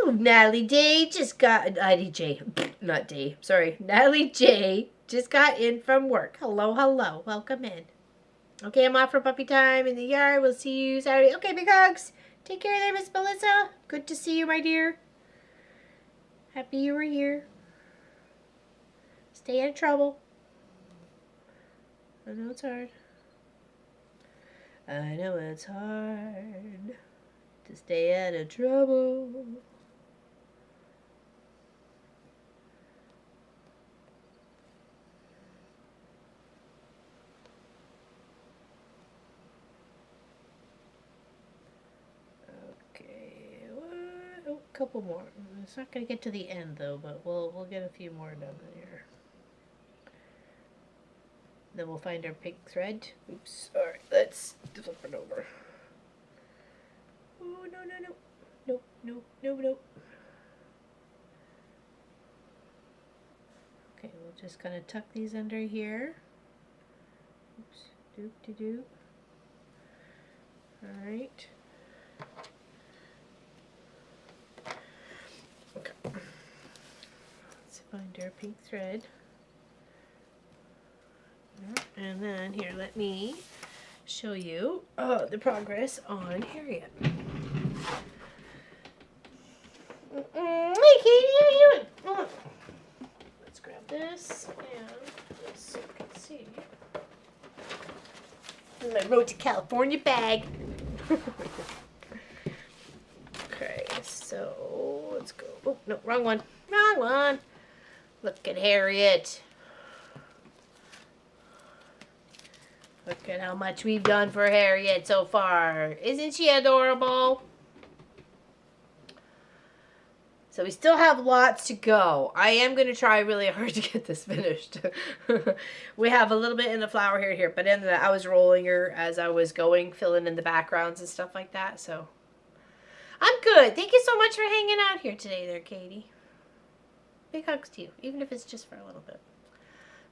[SPEAKER 1] Oh, Natalie J just got Natalie J, not D. Sorry, Natalie J just got in from work. Hello, hello. Welcome in. Okay, I'm off for puppy time in the yard. We'll see you Saturday. Okay, big hugs. Take care there, Miss Melissa. Good to see you, my dear. Happy you were here. Stay out of trouble. I know it's hard. I know it's hard to stay out of trouble. Couple more. It's not going to get to the end though, but we'll get a few more done here. Then we'll find our pink thread. Oops. All right, let's flip it over. Oh no no no, nope nope nope nope. Okay, we'll just kind of tuck these under here. Oops. Doop de doop. All right. Okay. Let's find our pink thread. And then here, let me show you the progress on Harriet. Hey Katie, how you doing? Let's grab this and just so you can see. In my Road to California bag. Okay, so let's go. Oh, no, wrong one. Wrong one. Look at Harriet. Look at how much we've done for Harriet so far. Isn't she adorable? So we still have lots to go. I am going to try really hard to get this finished. We have a little bit in the flower here, but in the, I was rolling her as I was going, filling in the backgrounds and stuff like that. So I'm good. Thank you so much for hanging out here today there, Katie. Big hugs to you, even if it's just for a little bit.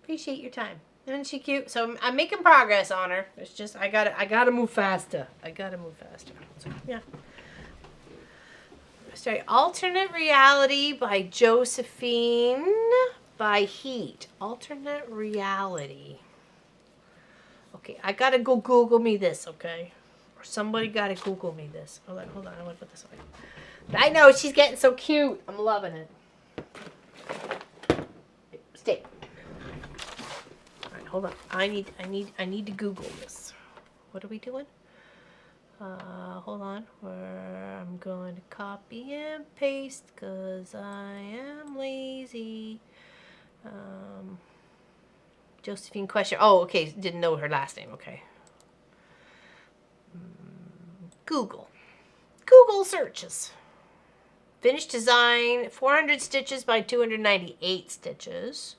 [SPEAKER 1] Appreciate your time. Isn't she cute? So I'm making progress on her. It's just I gotta move faster. I gotta move faster. So, yeah. Sorry, Alternate Reality by Josephine by Heat. Alternate Reality. Okay, I gotta go Google me this, okay? Somebody gotta Google me this. Hold on. I want to put this away. I know, she's getting so cute. I'm loving it. Stay. All right, hold on. I need to Google this. What are we doing? Hold on. I'm going to copy and paste because I am lazy. Josephine question. Oh, okay. Didn't know her last name. Okay. Google searches. Finished design, 400 stitches by 298 stitches.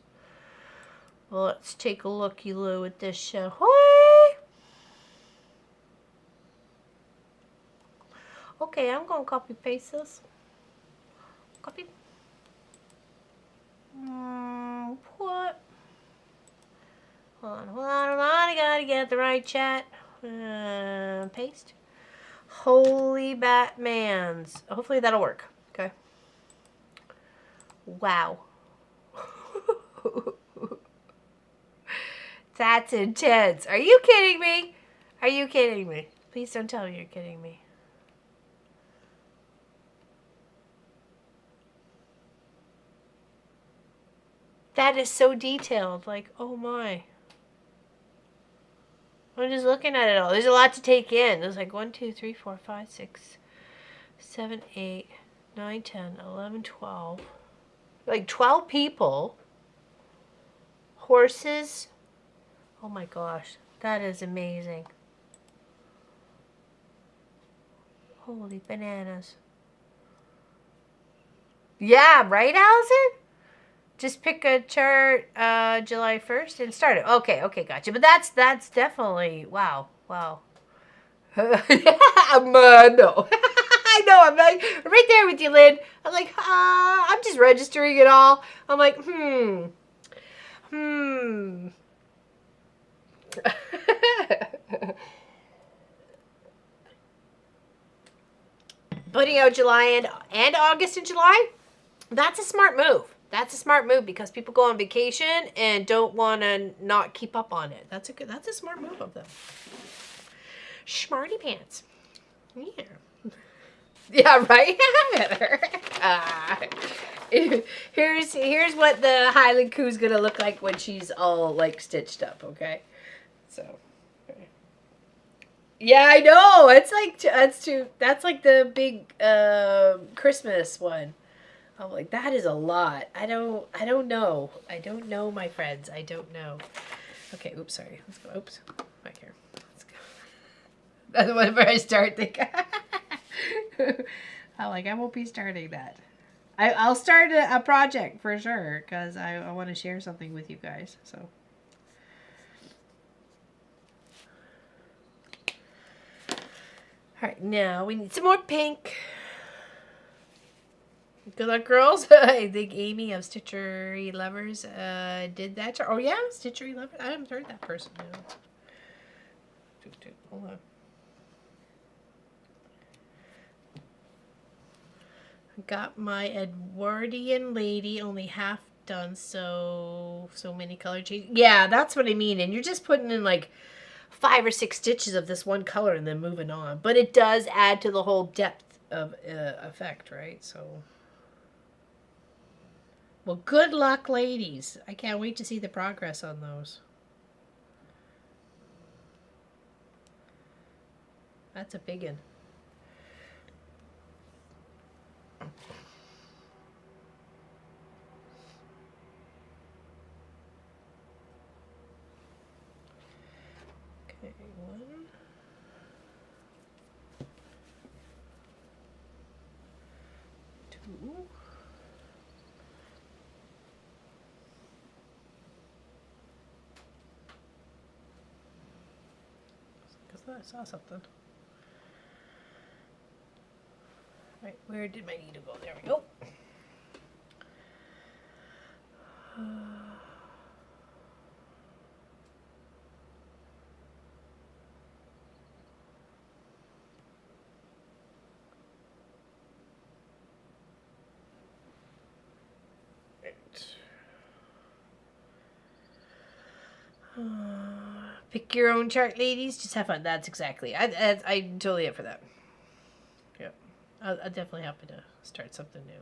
[SPEAKER 1] Well, let's take a looky-loo at this, shall we? Okay, I'm going to copy-paste this. Copy. What? Hold on. I gotta get the right chat. Paste. Holy Batmans. Hopefully that'll work. Okay. Wow. That's intense. Are you kidding me? Are you kidding me? Please don't tell me you're kidding me. That is so detailed. Like, oh my. I'm just looking at it all. There's a lot to take in. There's like 1, 2, 3, 4, 5, 6, 7, 8, 9, 10, 11, 12. Like 12 people. Horses. Oh my gosh. That is amazing. Holy bananas. Yeah, right, Allison? Just pick a chart July 1st and start it. Okay, gotcha. But that's definitely, wow. No. I know, I'm like, right there with you, Lynn. I'm like, I'm just registering it all. I'm like, Putting out July and August and July, that's a smart move. That's a smart move because people go on vacation and don't want to not keep up on it. That's a smart move of them. Smarty pants. Yeah. Yeah, right? Here's what the Highland Coo's gonna look like when she's all like stitched up, okay? So yeah, I know. That's like the big Christmas one. I'm like, that is a lot. I don't know. I don't know, my friends. I don't know. Okay, oops, sorry. Let's go. Oops. Back here. Let's go. That's whenever I start thinking. I won't be starting that. I'll start a project for sure because I want to share something with you guys. So. All right, now we need some more pink. Good luck, girls. I think Amy of Stitchery Lovers did that. Oh, yeah, Stitchery Lovers. I haven't heard that person. Hold on. Got my Edwardian lady only half done, so many color changes. Yeah, that's what I mean. And you're just putting in like 5 or 6 stitches of this one color and then moving on. But it does add to the whole depth of effect, right? So, well, good luck, ladies. I can't wait to see the progress on those. That's a big one. Okay, 1, 2. Because I saw something. Right, where did my needle go? There we go. Pick your own chart, ladies. Just have fun. That's exactly. I'm totally up for that. Yeah. I'll definitely happy to start something new.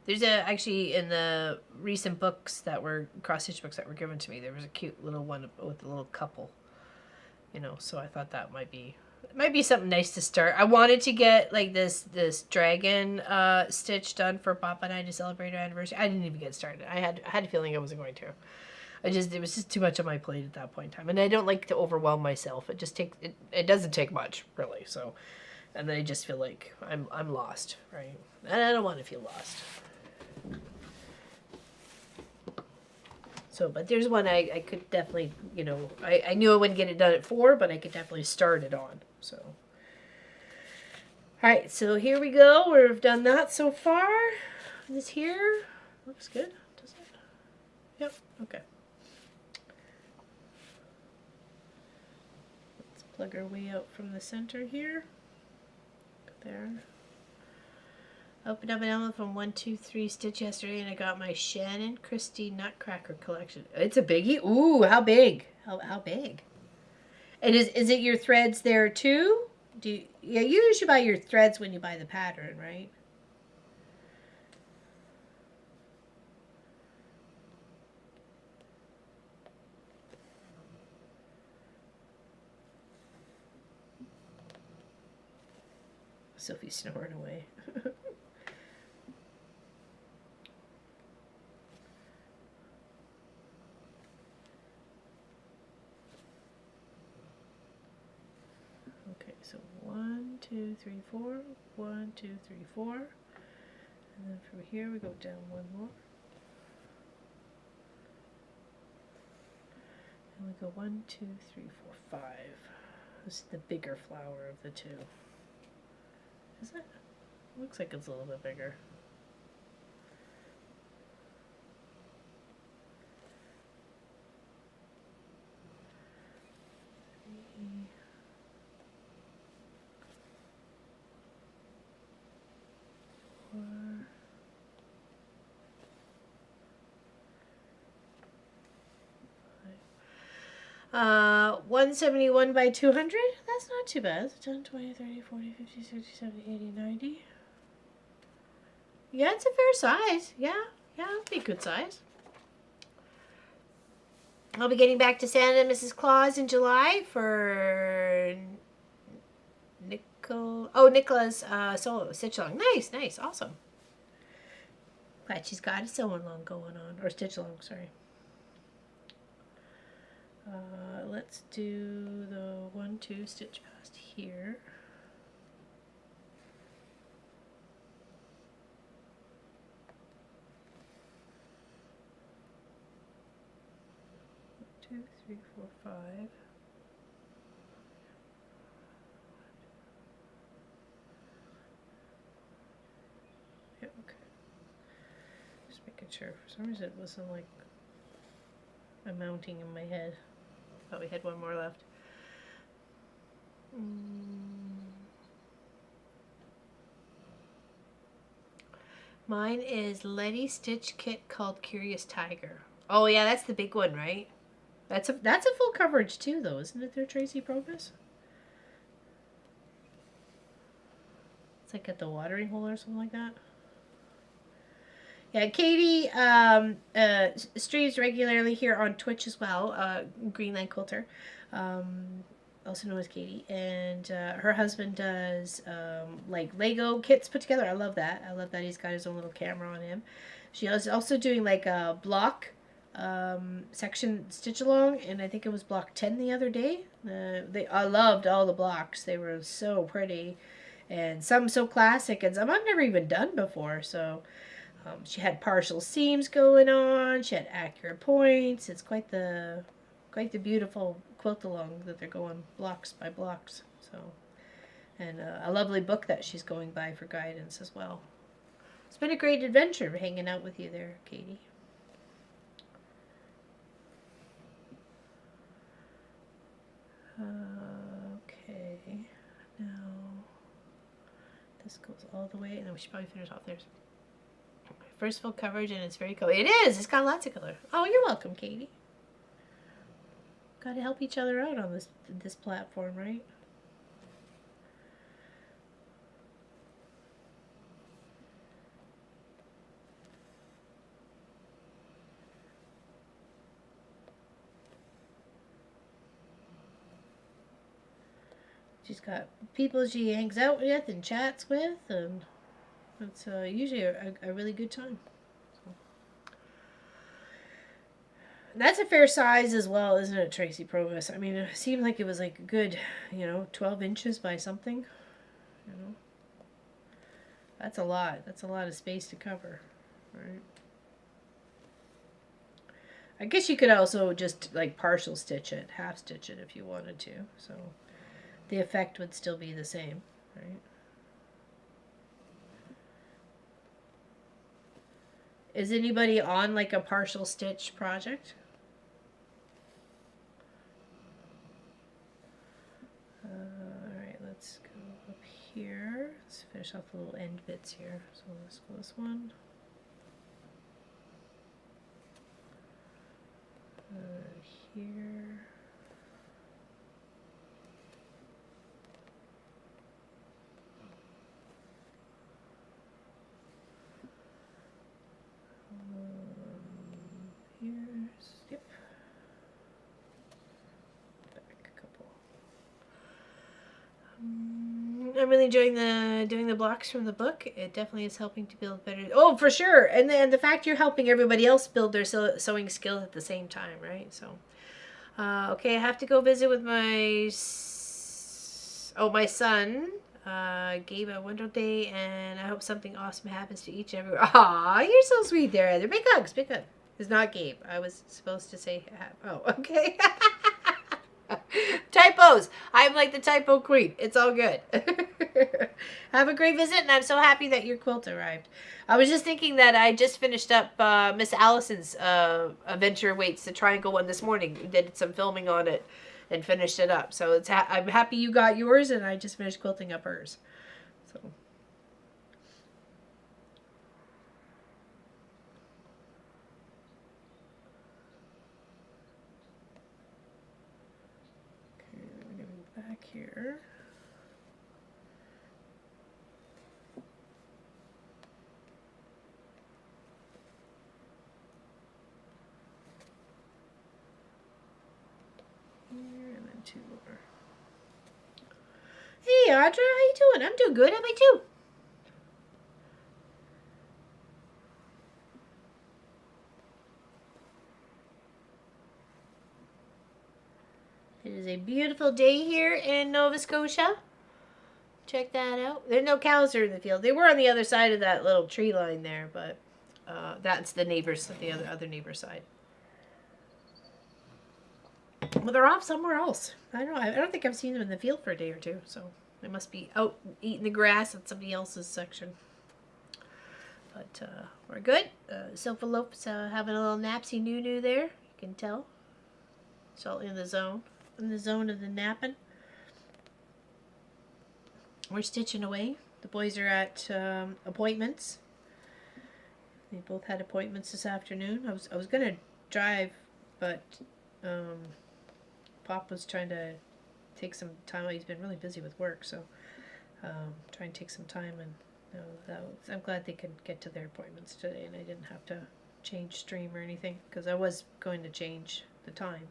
[SPEAKER 1] There's actually in the recent books that were cross-stitch books that were given to me, there was a cute little one with a little couple. You know, so I thought that might be something nice to start. I wanted to get like this dragon stitch done for Papa and I to celebrate our anniversary. I didn't even get started. I had a feeling I wasn't going to. It was just too much on my plate at that point in time, and I don't like to overwhelm myself. It doesn't take much really. So, and then I just feel like I'm lost, right? And I don't want to feel lost. So, but there's one I could definitely, you know, I knew I wouldn't get it done at 4, but I could definitely start it on. So, all right, so here we go. We've done that so far. This here looks good, does it? Yep. Okay. Let's plug our way out from the center here. There. Opened up an envelope from 123 Stitch yesterday, and I got my Shannon Christie Nutcracker collection. It's a biggie. Ooh, how big? How big? And is it your threads there too? You usually buy your threads when you buy the pattern, right? Sophie's snoring away. So 1, 2, 3, 4, 1, 2, 3, 4, and then from here we go down one more, and we go 1, 2, 3, 4, 5. This is the bigger flower of the two. Is it? Looks like it's a little bit bigger. Uh, 171 by 200. That's not too bad. 10, 20, 30, 40, 50, 60, 70, 80, 90. Yeah, it's a fair size. Yeah, it'll be a good size. I'll be getting back to Santa and Mrs. Claus in July for Nicola's solo stitch along. Nice, awesome. Glad she's got a sew along going on, or stitch along. Sorry. Let's do the 1, 2 stitch past here. Two, three, four, 5. Yeah, okay. Just making sure. For some reason it wasn't like mounting in my head. Thought we had one more left. Mine is Letty Stitch kit called Curious Tiger. Oh yeah, that's the big one, right? That's a full coverage too, though, isn't it? There, Tracy Probus. It's like at the watering hole or something like that. Yeah, Katie streams regularly here on Twitch as well. Greenland Quilter, also known as Katie, and her husband does like Lego kits put together. I love that. I love that he's got his own little camera on him. She was also doing like a block section stitch along, and I think it was block 10 the other day. I loved all the blocks. They were so pretty, and some so classic, and some I've never even done before. So. She had partial seams going on. She had accurate points. It's quite the beautiful quilt along that they're going blocks by blocks. So, and a lovely book that she's going by for guidance as well. It's been a great adventure hanging out with you there, Katie. Okay, now this goes all the way, and then we should probably finish off there. First full coverage, and it's very cool. It is. It's got lots of color. Oh, you're welcome, Katie. Got to help each other out on this platform, right? She's got people she hangs out with and chats with, and it's usually a really good time. So. That's a fair size as well, isn't it, Tracy Provis? I mean, it seemed like it was like a good, 12 inches by something. That's a lot. That's a lot of space to cover, right? I guess you could also just like partial stitch it, half stitch it if you wanted to. So the effect would still be the same, right? Is anybody on like a partial stitch project? Alright, let's go up here. Let's finish off the little end bits here. So let's go this one. Here. Here, skip. Back a couple. I'm really enjoying doing the blocks from the book. It definitely is helping to build better. Oh, for sure. And then the fact you're helping everybody else build their sewing skill at the same time, right? So, okay, I have to go visit with my son. Gave a wonderful day, and I hope something awesome happens to each and every. Aw, you're so sweet there, Heather. Big hugs, big hugs. It's not Gabe. I was supposed to say. Oh, okay. Typos. I'm like the typo queen. It's all good. Have a great visit, and I'm so happy that your quilt arrived. I was just thinking that I just finished up Miss Allison's Adventure Waits, the triangle one this morning. We did some filming on it and finished it up. So I'm happy you got yours, and I just finished quilting up hers. So. Back here. Here and then two more. Hey Audra, how you doing? I'm doing good. How about you? It is a beautiful day here in Nova Scotia. Check that out. There's no cows there in the field. They were on the other side of that little tree line there, but that's the neighbors, the other neighbor's side. Well, they're off somewhere else. I don't know. I don't think I've seen them in the field for a day or two, so they must be out eating the grass at somebody else's section. But we're good. Sofa Lope's having a little napsy noo there. You can tell. It's all in the zone. In the zone of the napping. We're stitching away. The boys are at appointments. They both had appointments this afternoon. I was gonna drive, but Pop was trying to take some time. He's been really busy with work, so try and take some time. And I'm glad they could get to their appointments today, and I didn't have to change stream or anything, because I was going to change the time.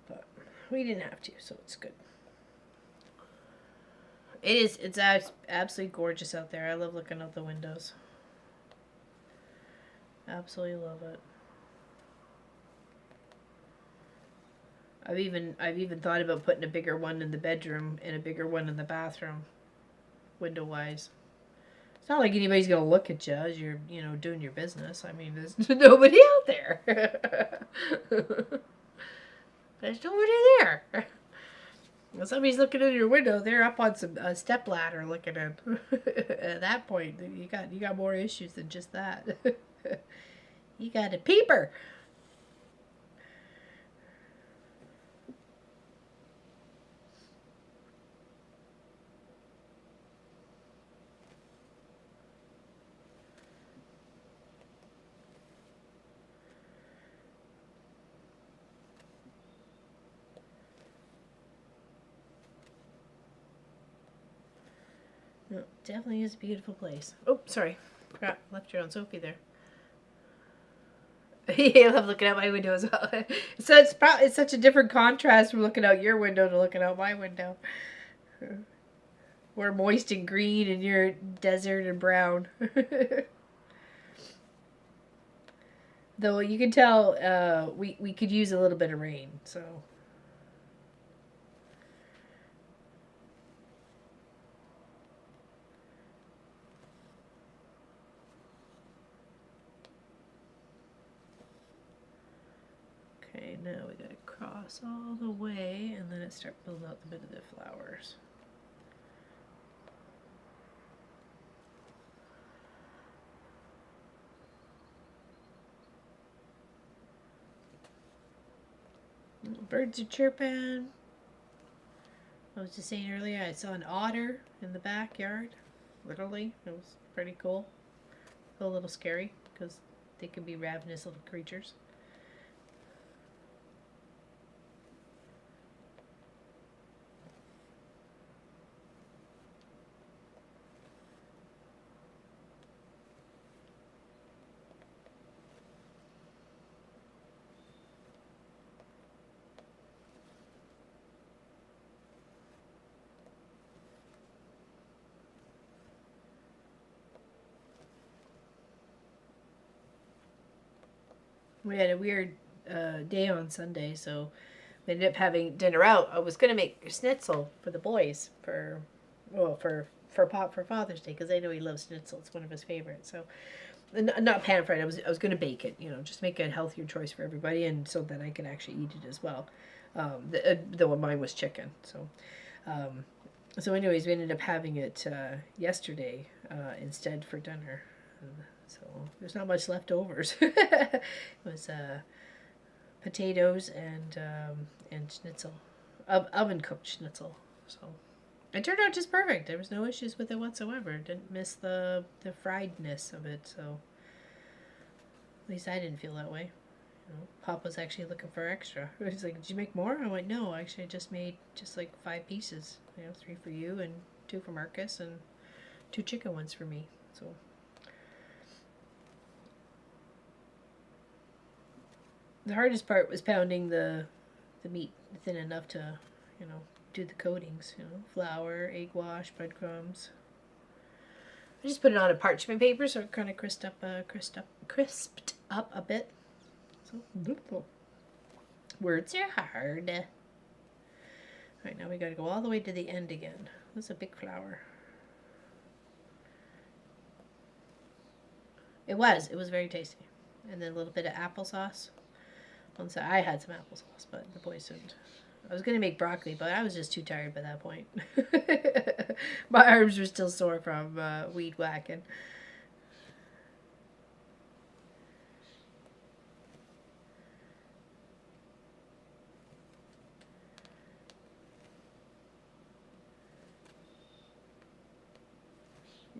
[SPEAKER 1] But we didn't have to, so it's good. It's absolutely gorgeous out there. I love looking out the windows. Absolutely love it. I've even thought about putting a bigger one in the bedroom and a bigger one in the bathroom, window wise. It's not like anybody's gonna look at you as you're, doing your business. I mean, there's nobody out there. There's nobody there. When somebody's looking in your window, they're up on some step ladder looking at. At that point, you got more issues than just that. You got a peeper. No, definitely is a beautiful place. Oh, sorry. Forgot. Left your own Sophie there. I love looking out my window as well. So it's such a different contrast from looking out your window to looking out my window. We're moist and green and you're desert and brown. Though you can tell we could use a little bit of rain, so. Okay, now we gotta cross all the way and then it start building out the bit of the flowers. Birds are chirping. I was just saying earlier, I saw an otter in the backyard. Literally, it was pretty cool. A little scary because they can be ravenous little creatures. We had a weird day on Sunday, so we ended up having dinner out. I was gonna make schnitzel for the boys for Pop for Father's Day because I know he loves schnitzel. It's one of his favorites. So not pan fried. I was gonna bake it. Just make a healthier choice for everybody, and so that I can actually eat it as well. Though mine was chicken. So anyways, we ended up having it yesterday instead for dinner. So there's not much leftovers. It was potatoes and schnitzel, oven cooked schnitzel. So it turned out just perfect. There was no issues with it whatsoever. Didn't miss the friedness of it. So at least I didn't feel that way. Pop was actually looking for extra. He's like, "Did you make more?" I went, "No, actually, I just made just like 5 pieces. 3 for you and 2 for Marcus and 2 chicken ones for me." So. The hardest part was pounding the meat thin enough to, do the coatings. Flour, egg wash, breadcrumbs. I just put it on a parchment paper so it kind of crisped up a bit. So words are hard. All right, now we got to go all the way to the end again. That's a big flower. It was very tasty, and then a little bit of applesauce. So I had some applesauce, but the boys didn't. I was going to make broccoli, but I was just too tired by that point. My arms were still sore from weed whacking.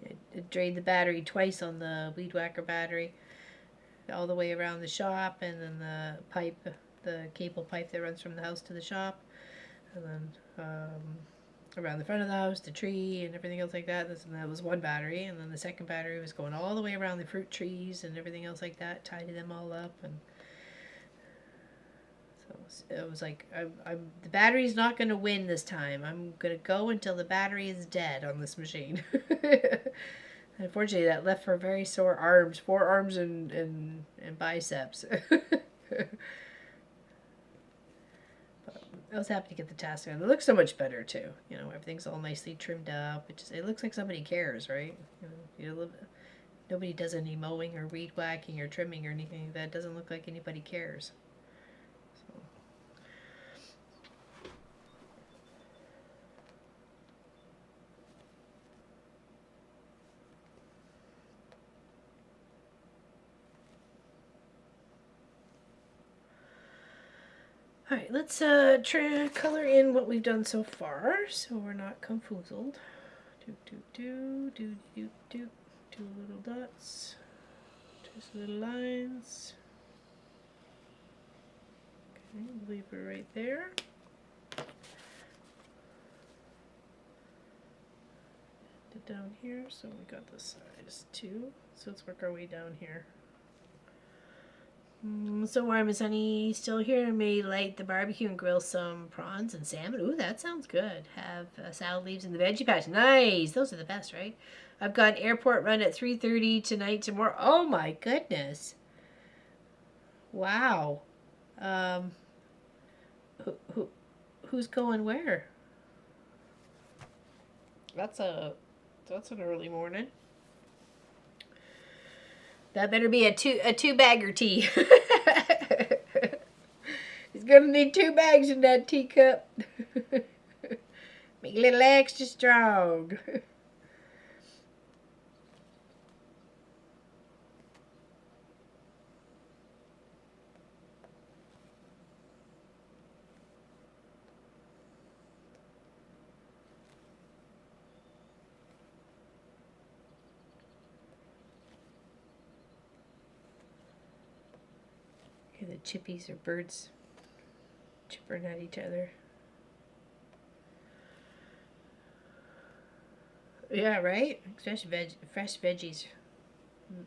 [SPEAKER 1] I drained the battery twice on the weed whacker battery. All the way around the shop, and then the cable pipe that runs from the house to the shop, and then around the front of the house, the tree, and everything else like that. That was one battery, and then the second battery was going all the way around the fruit trees and everything else like that, tidying them all up. And so it was like, the battery's not going to win this time. I'm going to go until the battery is dead on this machine. Unfortunately, that left for very sore arms, forearms and biceps. But I was happy to get the task done. It looks so much better too. Everything's all nicely trimmed up. It looks like somebody cares, right? Nobody does any mowing or weed whacking or trimming or anything like that. It doesn't look like anybody cares. Alright, let's color in what we've done so far so we're not confuzzled. Do. 2 little dots, 2 little lines. Okay, leave her right there. it down here. So we got this size 2. So let's work our way down here. So warm is Honey still here? May light the barbecue and grill some prawns and salmon. Ooh, that sounds good. Have salad leaves in the veggie patch. Nice. Those are the best, right? I've got an airport run at 3:30 tonight, tomorrow. Oh my goodness. Wow. Who's going where? That's an early morning. That better be a two bagger tea. He's gonna need 2 bags in that teacup. Make it a little extra strong. Okay, the chippies are birds chippering at each other. Yeah, right? Especially fresh veggies.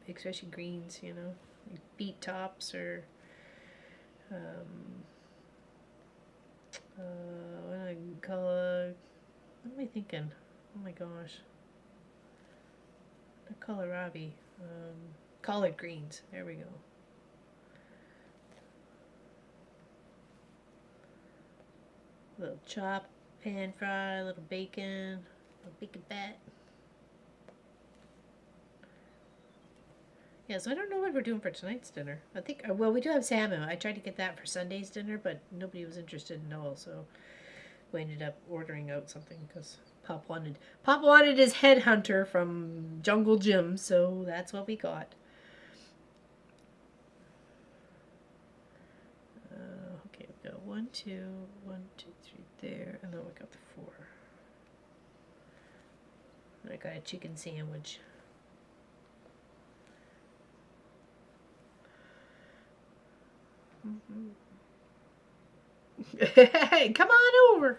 [SPEAKER 1] Especially greens, you know. Like beet tops or what do I call what am I thinking? Oh my gosh. Not kohlrabi. Collard greens. There we go. A little chop, pan fry, a little bacon, a bacon fat. Yeah, so I don't know what we're doing for tonight's dinner. I think, well, we do have salmon. I tried to get that for Sunday's dinner, but nobody was interested in all, so we ended up ordering out something because Pop wanted his headhunter from Jungle Jim, so that's what we got. Okay, we got 1, 2, 1, 2, 3 there, and then we got the 4. And I got a chicken sandwich. Hey, come on over.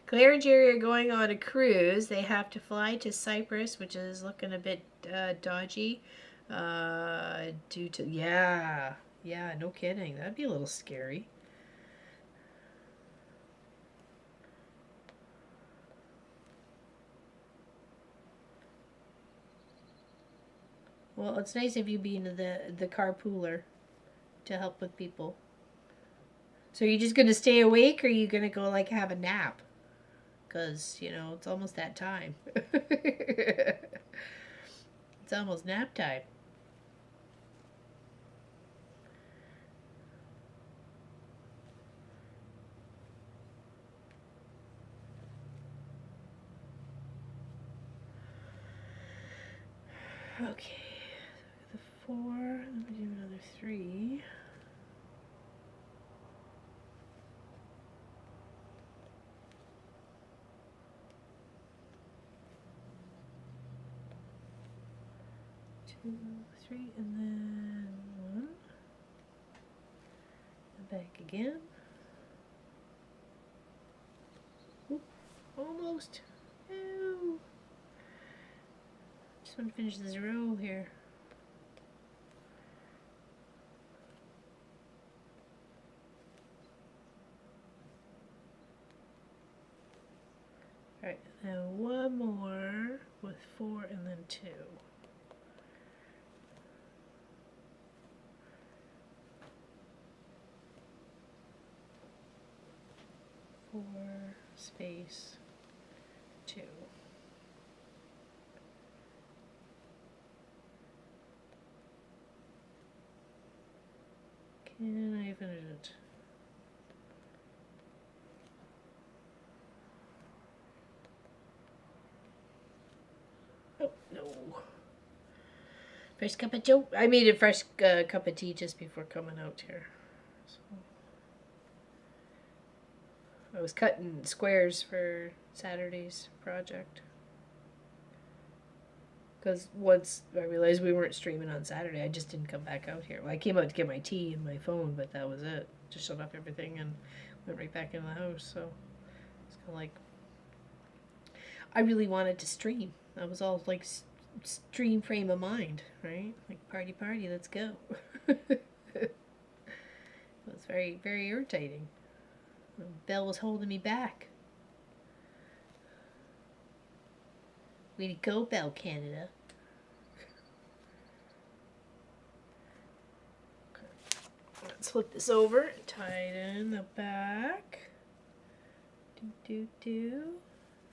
[SPEAKER 1] Claire and Jerry are going on a cruise. They have to fly to Cyprus, which is looking a bit dodgy. Due to, yeah, no kidding. That'd be a little scary. Well, it's nice of you being the carpooler to help with people. So are you just going to stay awake, or are you going to go, like, have a nap? Because, you know, it's almost that time. It's almost nap time. Okay. The 4, then we do another 3. Two, 3, and then 1. And back again. Oop, almost. Ew. Just want to finish this row here. Alright, now one more with 4 and then 2. 4 space 2. Can I finish it? Oh, no. Fresh cup of joe. I made a fresh cup of tea just before coming out here. So I was cutting squares for Saturday's project. Because once I realized we weren't streaming on Saturday, I just didn't come back out here. Well, I came out to get my tea and my phone, but that was it. Just shut off everything and went right back in the house. So it's kind of like, I really wanted to stream. That was all like stream frame of mind, right? Like party, party, let's go. It was very, very irritating. Belle was holding me back. Way to go, Belle Canada. Let's flip this over and tie it in the back. Do.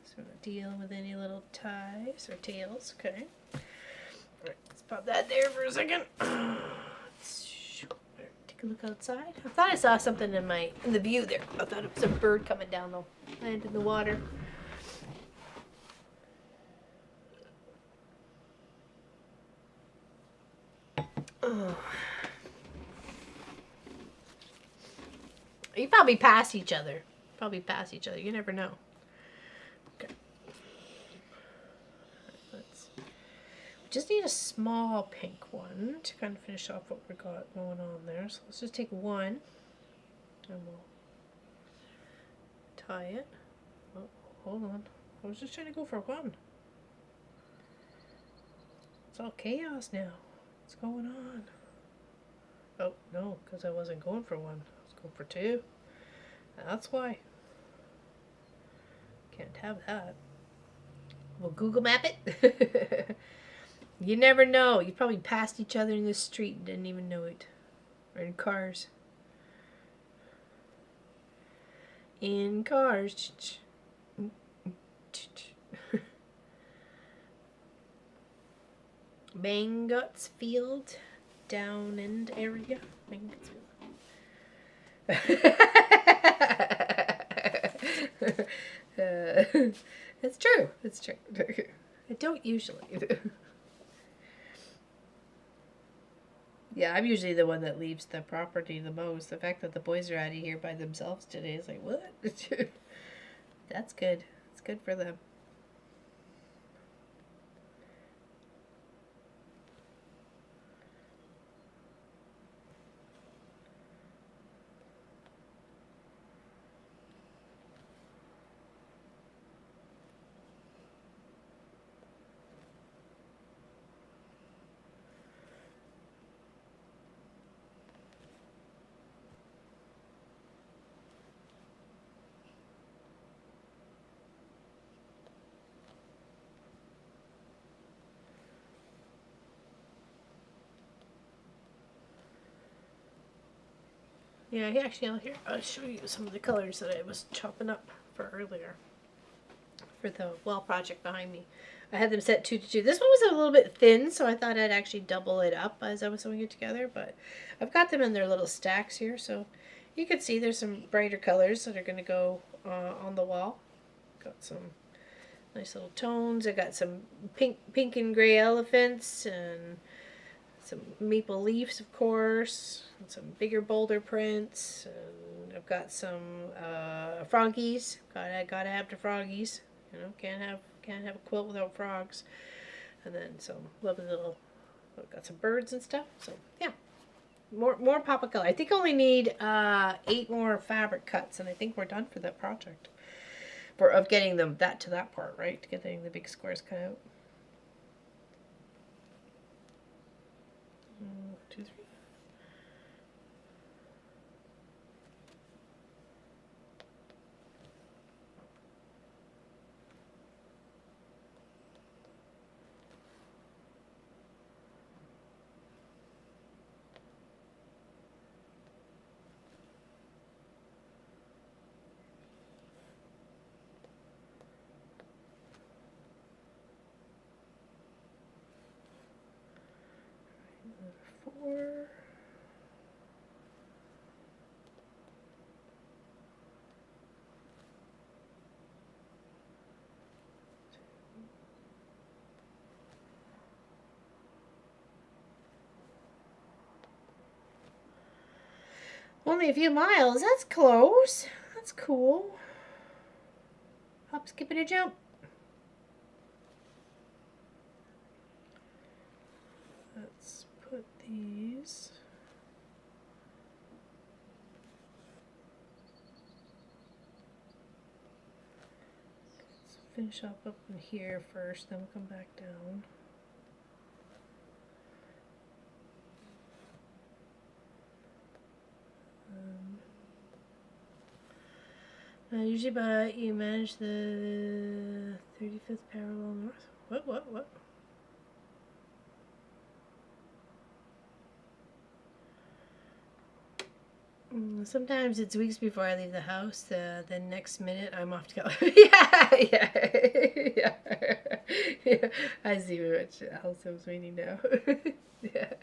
[SPEAKER 1] So we're not dealing with any little ties or tails. Okay. Alright, let's pop that there for a second. Take a look outside. I thought I saw something in the view there. I thought it was a bird coming down the land in the water. Oh. You probably pass each other. You never know. Okay. We just need a small pink one to kind of finish off what we got going on there. So let's just take one and we'll tie it. Oh, hold on. I was just trying to go for one. It's all chaos now. What's going on? Oh, no, because I wasn't going for one. I was going for two. That's why. Can't have that. We'll Google map it. You never know. You probably passed each other in the street and didn't even know it. Or in cars. In cars. Mangots Field, Down End area. Mangots Field. It's true. It's true. I don't usually. Yeah, I'm usually the one that leaves the property the most. The fact that the boys are out of here by themselves today is like, what? That's good. It's good for them. Yeah, actually, I'll show you some of the colors that I was chopping up for earlier. For the wall project behind me. I had them set 2 to 2. This one was a little bit thin, so I thought I'd actually double it up as I was sewing it together. But I've got them in their little stacks here, so you can see there's some brighter colors that are going to go on the wall. Got some nice little tones. I got some pink and gray elephants and some maple leaves, of course, and some bigger boulder prints. And I've got some froggies. Gotta have the froggies. You know, can't have a quilt without frogs. And then some lovely little. I've got some birds and stuff. So yeah, more pop of color. I think I only need 8 more fabric cuts, and I think we're done for that project. Of getting them to that part, right? Getting the big squares cut out. 1, 2, 3. Only a few miles. That's close. That's cool. Hop, skip, and a jump. Let's put these. Let's finish up in here first, then we'll come back down. Usually about you manage the 35th parallel north. What? Sometimes it's weeks before I leave the house. The next minute I'm off to go. yeah. I see what else I was waiting now. Yeah.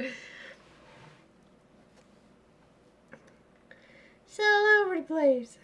[SPEAKER 1] It's all over the place.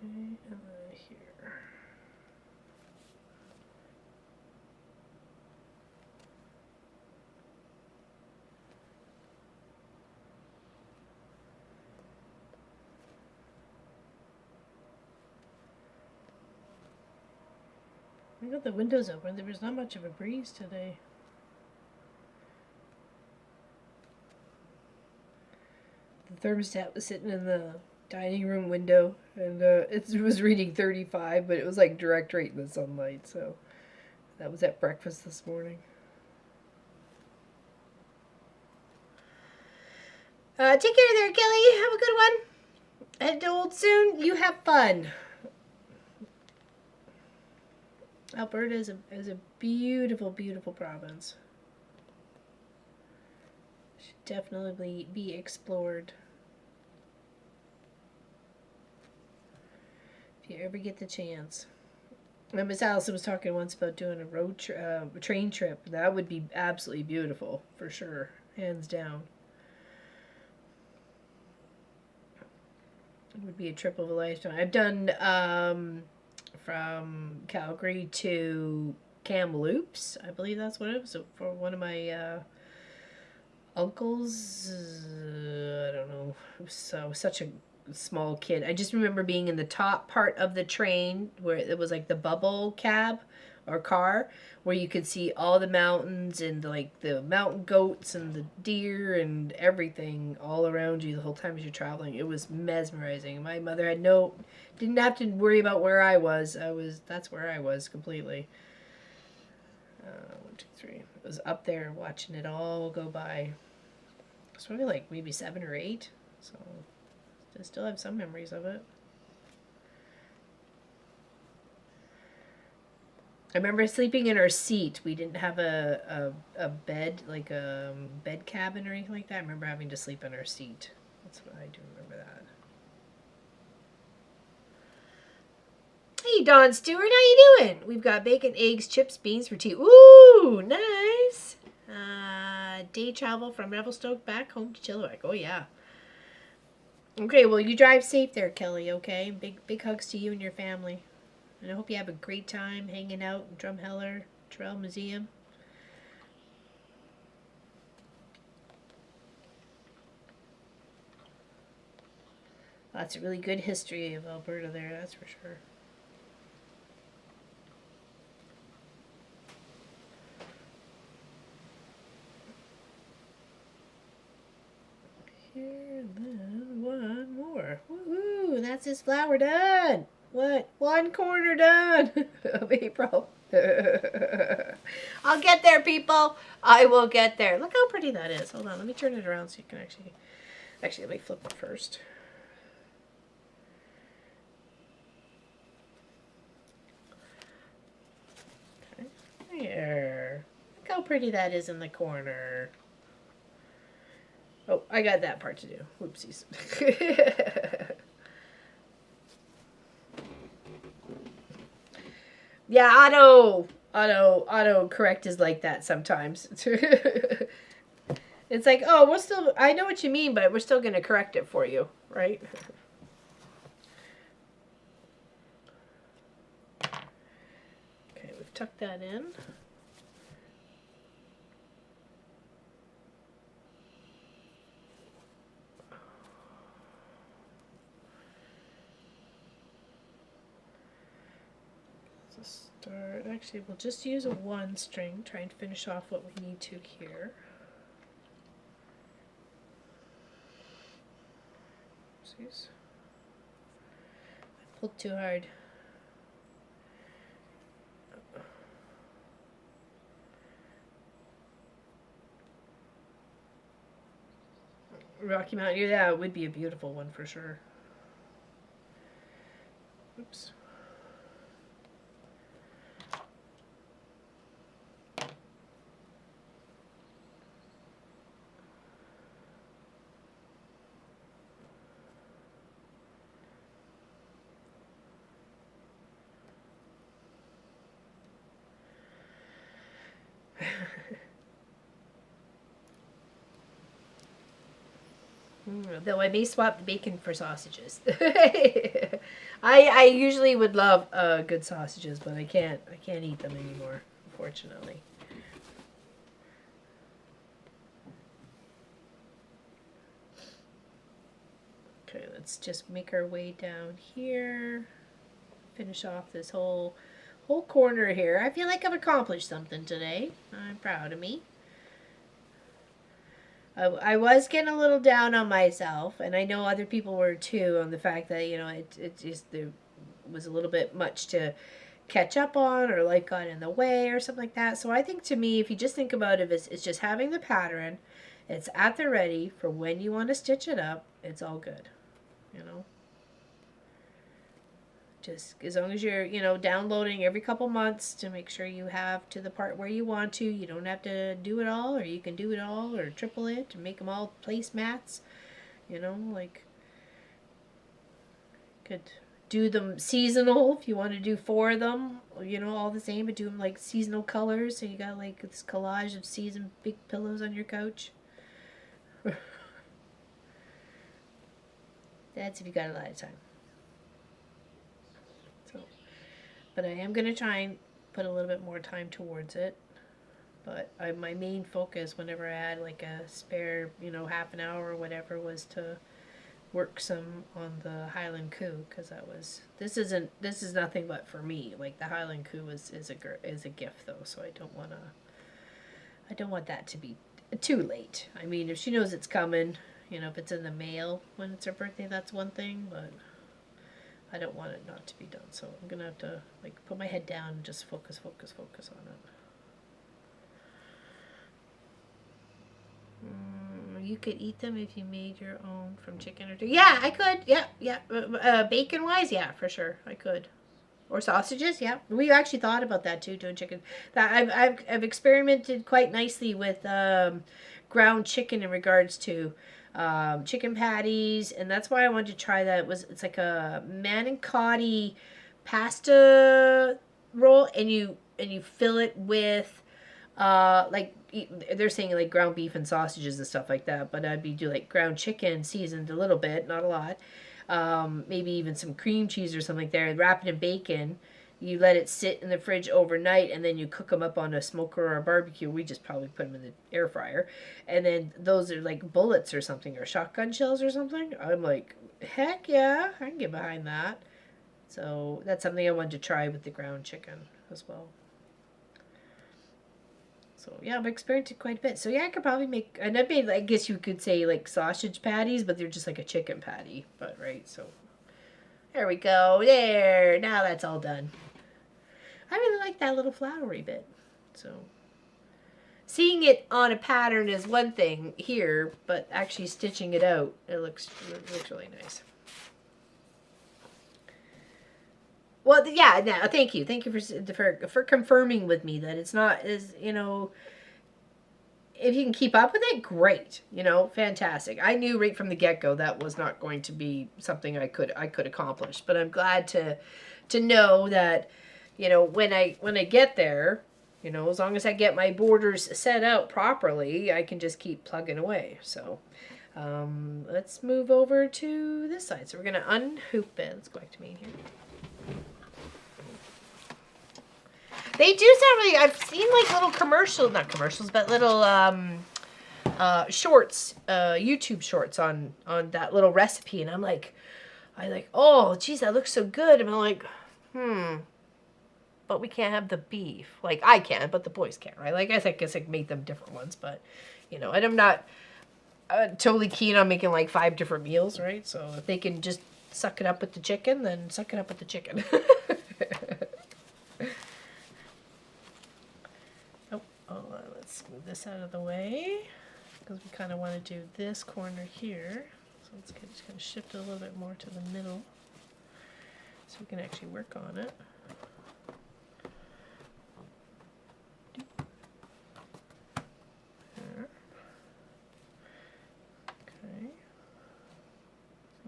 [SPEAKER 1] And then here. I got the windows open. There was not much of a breeze today. The thermostat was sitting in the dining room window, and it was reading 35, but it was like direct rate in the sunlight, so that was at breakfast this morning. Take care there, Kelly. Have a good one. Head to old soon. You have fun. Alberta is a beautiful, beautiful province. Should definitely be explored. If you ever get the chance. Miss Allison was talking once about doing a train trip. That would be absolutely beautiful, for sure. Hands down. It would be a trip of a lifetime. I've done from Calgary to Kamloops. I believe that's what it was. So for one of my uncles. I don't know. So such a small kid. I just remember being in the top part of the train where it was like the bubble cab or car where you could see all the mountains and like the mountain goats and the deer and everything all around you the whole time as you're traveling. It was mesmerizing. My mother had didn't have to worry about where I was. That's where I was completely. 1, 2, 3. It was up there watching it all go by. It's probably like maybe 7 or 8. So I still have some memories of it. I remember sleeping in our seat. We didn't have a bed, like a bed cabin or anything like that. I remember having to sleep in our seat. That's what I do remember that. Hey, Dawn Stewart, how you doing? We've got bacon, eggs, chips, beans for tea. Ooh, nice. Day travel from Revelstoke back home to Chilliwack. Oh, yeah. Okay, well, you drive safe there, Kelly, okay? Big hugs to you and your family. And I hope you have a great time hanging out in Drumheller Trail Museum. Lots of really good history of Alberta there, that's for sure. Here, and then one more. Woohoo! That's this flower done. What? One corner done of April. I'll get there, people. I will get there. Look how pretty that is. Hold on, let me turn it around so you can actually let me flip it first. Okay. There. Look how pretty that is in the corner. Oh, I got that part to do. Whoopsies. Yeah, auto correct is like that sometimes. It's like, oh, I know what you mean, but we're still going to correct it for you, right? tuck that in. Start. Actually, we'll just use a 1 string, try and finish off what we need to here. Oopsies. I pulled too hard. Rocky Mountain, yeah, it would be a beautiful one for sure. Oops. Though I may swap the bacon for sausages. I usually would love good sausages, but I can't eat them anymore, unfortunately. Okay, let's just make our way down here. Finish off this whole corner here. I feel like I've accomplished something today. I'm proud of me. I was getting a little down on myself, and I know other people were too, on the fact that, you know, it just, there was a little bit much to catch up on, or life got in the way or something like that. So I think, to me, if you just think about it, it's just having the pattern, it's at the ready for when you want to stitch it up, it's all good, you know. Just as long as you're, you know, downloading every couple months to make sure you have to the part where you want to. You don't have to do it all, or you can do it all, or triple it, and make them all placemats. You know, like, could do them seasonal if you want to do 4 of them, you know, all the same, but do them like seasonal colors. So you got like this collage of season big pillows on your couch. That's if you got a lot of time. But I am going to try and put a little bit more time towards it. But my main focus, whenever I had like a spare, you know, half an hour or whatever, was to work some on the Highland Coo, because that was, this is nothing but for me. Like, the Highland Coo is a gift though, so I don't want that to be too late. I mean, if she knows it's coming, you know, if it's in the mail when it's her birthday, that's one thing, but I don't want it not to be done. So I'm gonna have to, like, put my head down and just focus on it. You could eat them if you made your own from chicken or turkey. Yeah, I could. Yeah. Bacon wise, yeah, for sure, I could. Or sausages, yeah. We actually thought about that too, doing chicken. That I've experimented quite nicely with ground chicken in regards to chicken patties, and that's why I wanted to try that. It's like a manicotti pasta roll, and you fill it with like, they're saying like ground beef and sausages and stuff like that, but I'd be do like ground chicken seasoned a little bit, not a lot. Maybe even some cream cheese or something like that, and wrap it in bacon. You let it sit in the fridge overnight, and then you cook them up on a smoker or a barbecue. We just probably put them in the air fryer. And then those are like bullets or something, or shotgun shells or something. I'm like, heck yeah, I can get behind that. So that's something I wanted to try with the ground chicken as well. So yeah, I've experienced it quite a bit. So yeah, I could probably make, and I made, I guess you could say like sausage patties, but they're just like a chicken patty. But right, so there we go. There, now that's all done. I really like that little flowery bit. So seeing it on a pattern is one thing here, but actually stitching it out, it looks really nice. Well, yeah, no, thank you for confirming with me that it's not as, you know, if you can keep up with it, great, you know, fantastic. I knew right from the get-go that was not going to be something I could accomplish, but I'm glad to know that, you know, when I get there, you know, as long as I get my borders set out properly, I can just keep plugging away. So let's move over to this side. So we're going to unhoop it. Let's go back to me here. They do sound really. I've seen like little commercials, not commercials, but little shorts, YouTube shorts on that little recipe, and I'm like, oh, geez, that looks so good. And I'm like, but we can't have the beef. Like I can, but the boys can't, right? Like I guess I made them different ones, but you know, and I'm not totally keen on making like 5 different meals, right? So if they can just suck it up with the chicken, then suck it up with the chicken. Let's move this out of the way because we kind of want to do this corner here. So let's just kind of shift it a little bit more to the middle so we can actually work on it. There. Okay.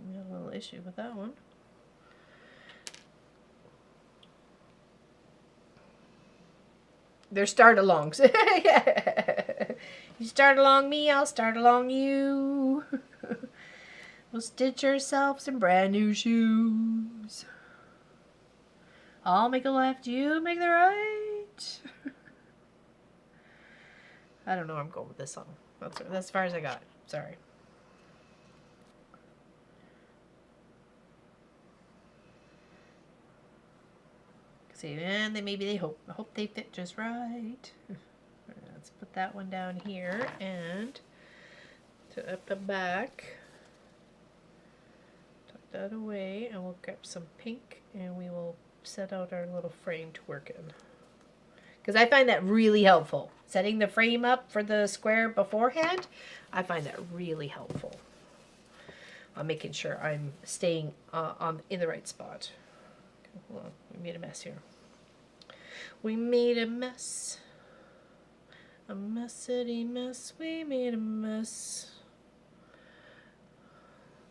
[SPEAKER 1] We have a little issue with that one. They're start-alongs. You start along me, I'll start along you. We'll stitch ourselves some brand new shoes. I'll make a left, you make the right. I don't know where I'm going with this song. That's as far as I got. Sorry. See, and I hope they fit just right. Let's put that one down here and to up the back. Tuck that away, and we'll grab some pink and we will set out our little frame to work in. Because I find that really helpful. Setting the frame up for the square beforehand, I find that really helpful. I'm making sure I'm staying in the right spot. Okay, hold on, we made a mess here. We made a mess. A messity mess. We made a mess.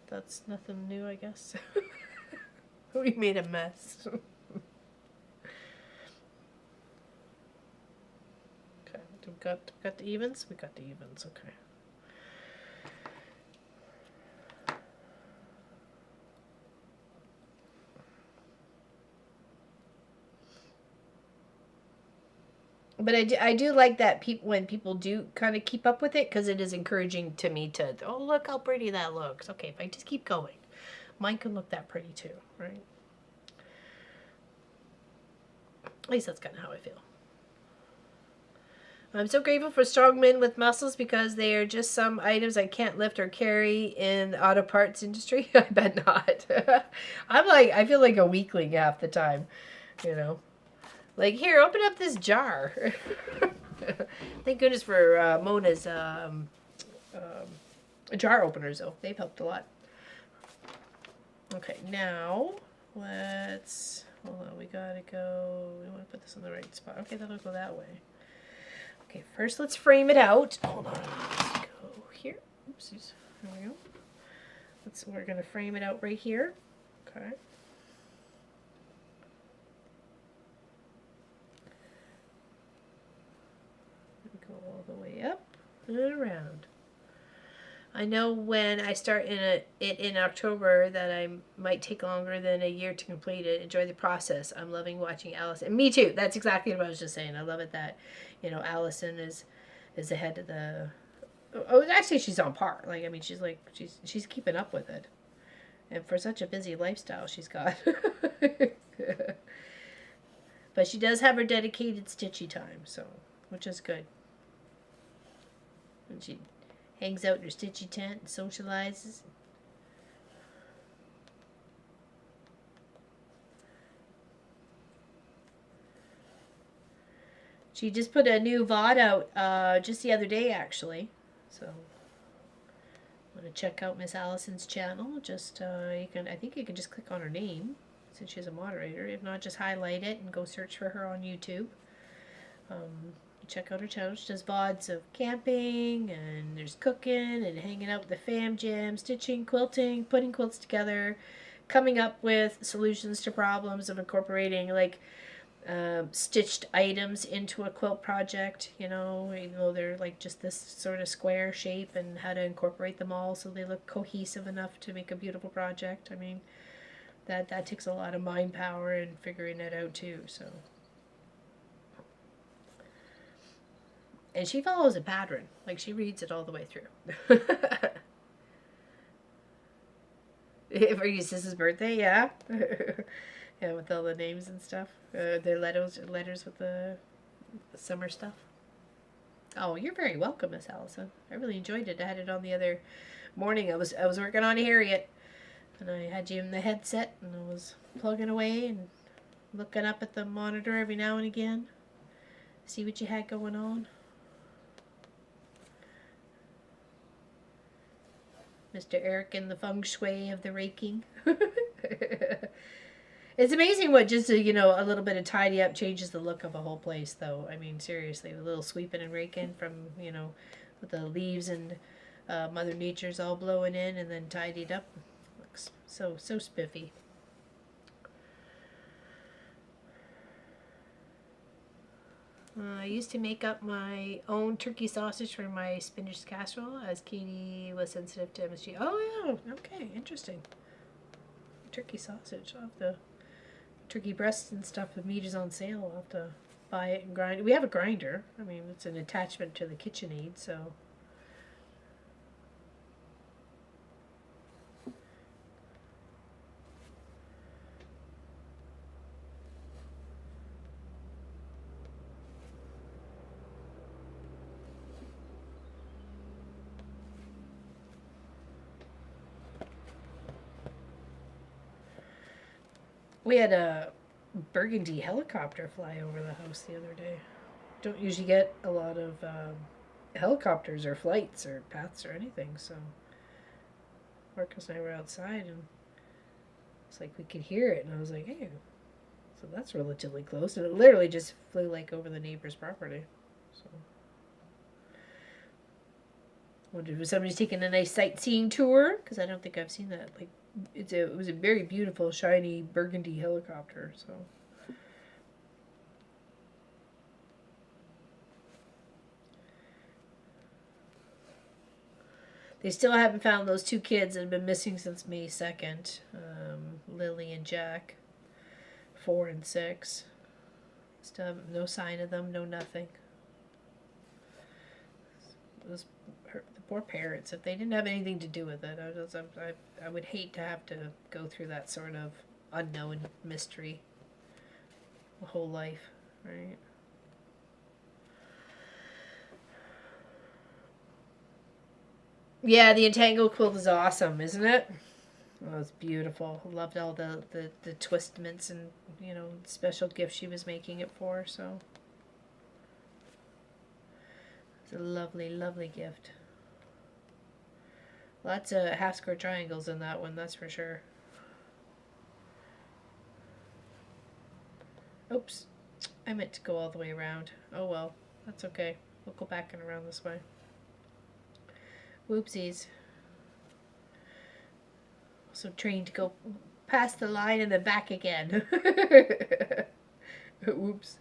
[SPEAKER 1] That's nothing new, I guess. We made a mess. Okay, we got the evens? We got the evens, okay. But I do like that when people do kind of keep up with it, because it is encouraging to me to, oh, look how pretty that looks. Okay, if I just keep going, mine can look that pretty too, right? At least that's kind of how I feel. I'm so grateful for strong men with muscles because they are just some items I can't lift or carry in the auto parts industry. I bet not. I feel like a weakling half the time, you know. Like, here, open up this jar. Thank goodness for Mona's jar openers, though. They've helped a lot. Okay, now, let's... Hold on, we gotta go... We want to put this in the right spot. Okay, that'll go that way. Okay, first let's frame it out. Hold on, let's go here. Oopsies. There we go. We're going to frame it out right here. Okay. Go all the way up and around. I know when I start it in October that I might take longer than a year to complete it. Enjoy the process. I'm loving watching Allison. Me too. That's exactly what I was just saying. I love it that, you know, Allison is ahead of the... Oh, actually, she's on par. Like, I mean, she's keeping up with it. And for such a busy lifestyle she's got. But she does have her dedicated stitchy time, so, which is good. And she hangs out in her stitchy tent and socializes. She just put a new VOD out just the other day, actually. So, want to check out Miss Allison's channel? Just I think you can just click on her name since she's a moderator. If not, just highlight it and go search for her on YouTube. Check out her channel. She does VODs of camping, and there's cooking and hanging out with the fam jam, stitching, quilting, putting quilts together, coming up with solutions to problems of incorporating like stitched items into a quilt project, you know, even though they're like just this sort of square shape, and how to incorporate them all so they look cohesive enough to make a beautiful project. I mean, that takes a lot of mind power and figuring it out too, so. And she follows a pattern. Like, she reads it all the way through. For your sister's birthday, yeah. Yeah, with all the names and stuff. Their letters with the summer stuff. Oh, you're very welcome, Miss Allison. I really enjoyed it. I had it on the other morning. I was working on Harriet, and I had you in the headset, and I was plugging away and looking up at the monitor every now and again, see what you had going on. Mr. Eric and the feng shui of the raking. It's amazing what just a little bit of tidy up changes the look of a whole place, though. I mean, seriously, a little sweeping and raking from, with the leaves and Mother Nature's all blowing in and then tidied up. Looks so spiffy. I used to make up my own turkey sausage for my spinach casserole, as Katie was sensitive to MSG. Oh, yeah. Okay, interesting. Turkey sausage. I'll have to... Turkey breasts and stuff, the meat is on sale. I'll have to buy it and grind it. We have a grinder. I mean, it's an attachment to the KitchenAid, so... We had a burgundy helicopter fly over the house the other day. Don't usually get a lot of helicopters or flights or paths or anything, so Marcus and I were outside and it's like we could hear it, and I was like, hey, so that's relatively close, and it literally just flew like over the neighbor's property. So wondered if somebody's taking a nice sightseeing tour, because I don't think I've seen that. Like, it was a very beautiful, shiny burgundy helicopter. So they still haven't found those two kids that have been missing since May 2nd. Lily and Jack, 4 and 6. Still have no sign of them, no nothing. Those the poor parents, if they didn't have anything to do with it, I would hate to have to go through that sort of unknown mystery the whole life, right? Yeah, the entangled quilt is awesome, isn't it? Oh, it's beautiful. Loved all the twistments and, special gifts she was making it for, so. It's a lovely, lovely gift. Lots of half-square triangles in that one, that's for sure. Oops. I meant to go all the way around. Oh well, that's okay. We'll go back and around this way. Whoopsies. Also trained to go past the line and then back again. Whoops.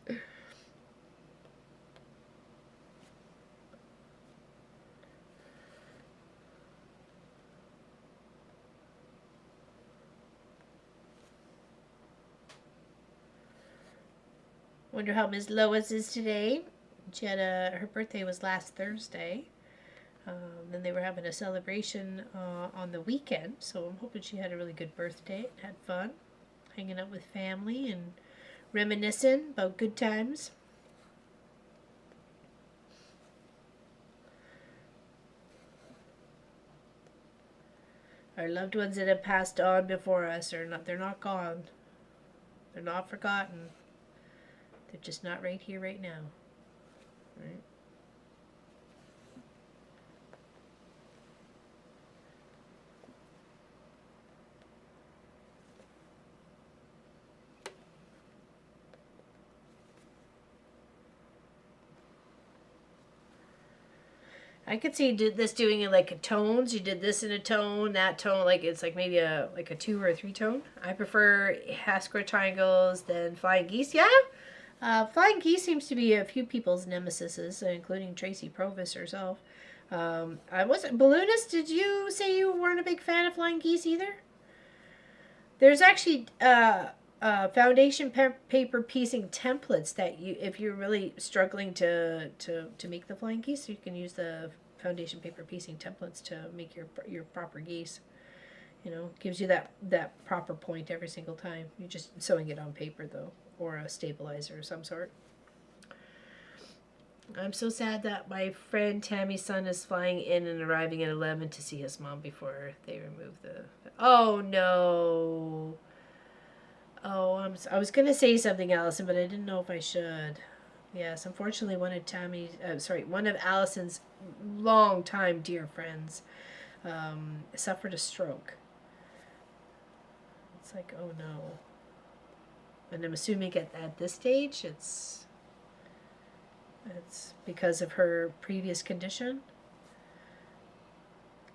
[SPEAKER 1] Wonder how Miss Lois is today. She had her birthday was last Thursday. Then they were having a celebration on the weekend, so I'm hoping she had a really good birthday and had fun, hanging out with family and reminiscing about good times. Our loved ones that have passed on before us they're not gone. They're not forgotten. They're just not right here, right now. Right? I could see this doing it like a tones. You did this in a tone, that tone, like it's like maybe a 2 or a 3 tone. I prefer half-square triangles than flying geese. Yeah, flying geese seems to be a few people's nemesis, including Tracy Provis herself. I wasn't balloonist. Did you say you weren't a big fan of flying geese either? There's actually foundation paper piecing templates that you, if you're really struggling to make the flying geese, you can use the foundation paper piecing templates to make your proper geese. You know, gives you that proper point every single time. You're just sewing it on paper though, or a stabilizer of some sort. I'm so sad that my friend Tammy's son is flying in and arriving at 11 to see his mom before they remove the... Oh, no. Oh, I was going to say something, Allison, but I didn't know if I should. Yes, unfortunately, one of Allison's long-time dear friends suffered a stroke. It's like, oh, no. And I'm assuming at this stage, it's because of her previous condition.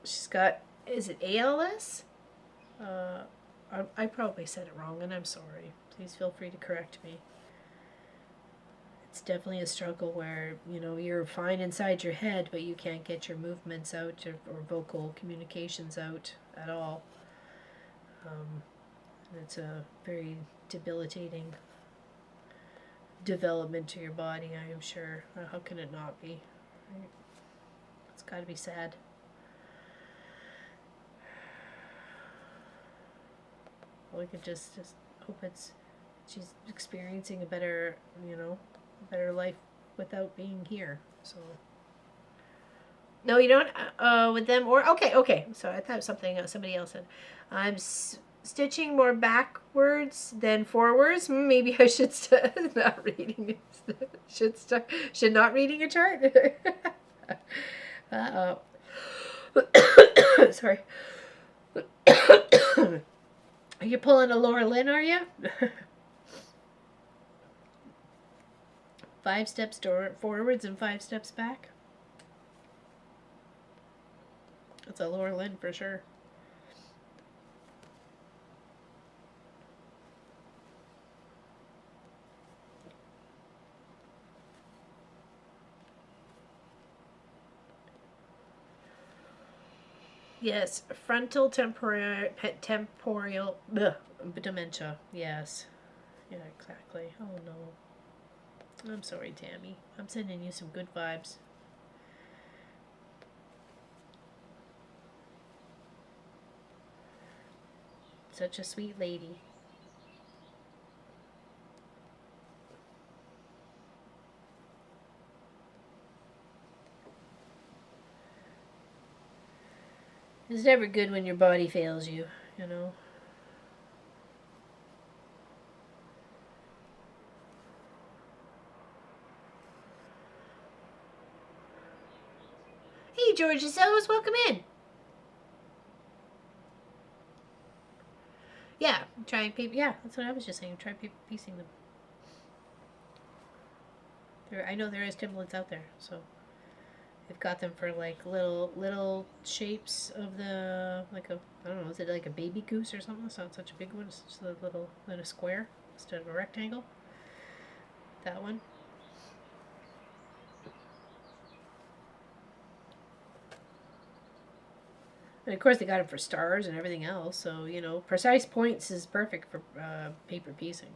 [SPEAKER 1] She's got, is it ALS? I probably said it wrong, and I'm sorry. Please feel free to correct me. It's definitely a struggle where, you know, you're fine inside your head, but you can't get your movements out or vocal communications out at all. It's a very debilitating development to your body, I am sure. How can it not be? Right? It's got to be sad. Well, we could just hope she's experiencing a better, you know, a better life without being here. So no, you don't with them, or okay. So I thought somebody else said. I'm stitching more backwards than forwards. Maybe I should not reading it. Should not reading a chart. Uh-oh. Sorry. Are you pulling a Laura Lynn, are you? 5 steps forwards and 5 steps back. That's a Laura Lynn for sure. Yes, frontal temporal dementia. Yes. Yeah, exactly. Oh no. I'm sorry, Tammy. I'm sending you some good vibes. Such a sweet lady. It's never good when your body fails you, you know. Hey, George Zellos, welcome in. Yeah, try paper. Yeah, that's what I was just saying. Try paper piecing them. I know there is templates out there, so they've got them for like little shapes of the, like a, I don't know, is it like a baby goose or something? It's not such a big one. It's just a little square instead of a rectangle. That one. And of course they got it for stars and everything else, so, you know, precise points is perfect for paper piecing.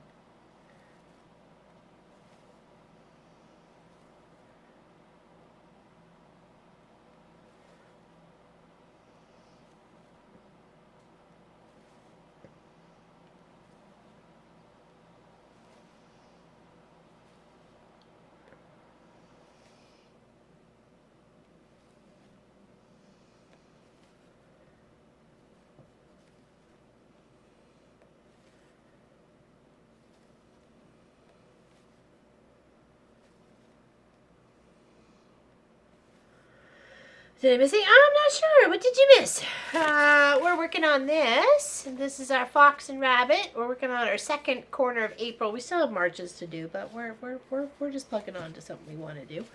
[SPEAKER 1] Did I miss it? I'm not sure. What did you miss? We're working on this. This is our fox and rabbit. We're working on our second corner of April. We still have marches to do, but we're just plugging on to something we want to do.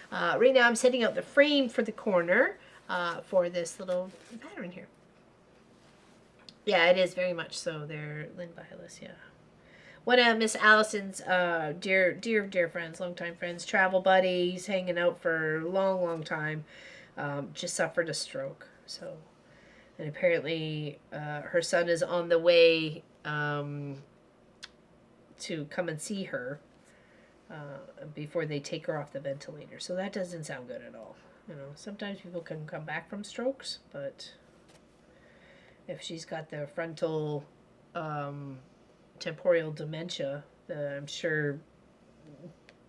[SPEAKER 1] Right now I'm setting out the frame for the corner for this little pattern here. Yeah, it is very much so. They're Lynn Violas, yeah. One of Miss Allison's dear friends, longtime friends, travel buddies, hanging out for a long time. Just suffered a stroke. So, and apparently her son is on the way to come and see her before they take her off the ventilator. So that doesn't sound good at all. You know, sometimes people can come back from strokes, but if she's got the frontal temporal dementia, I'm sure,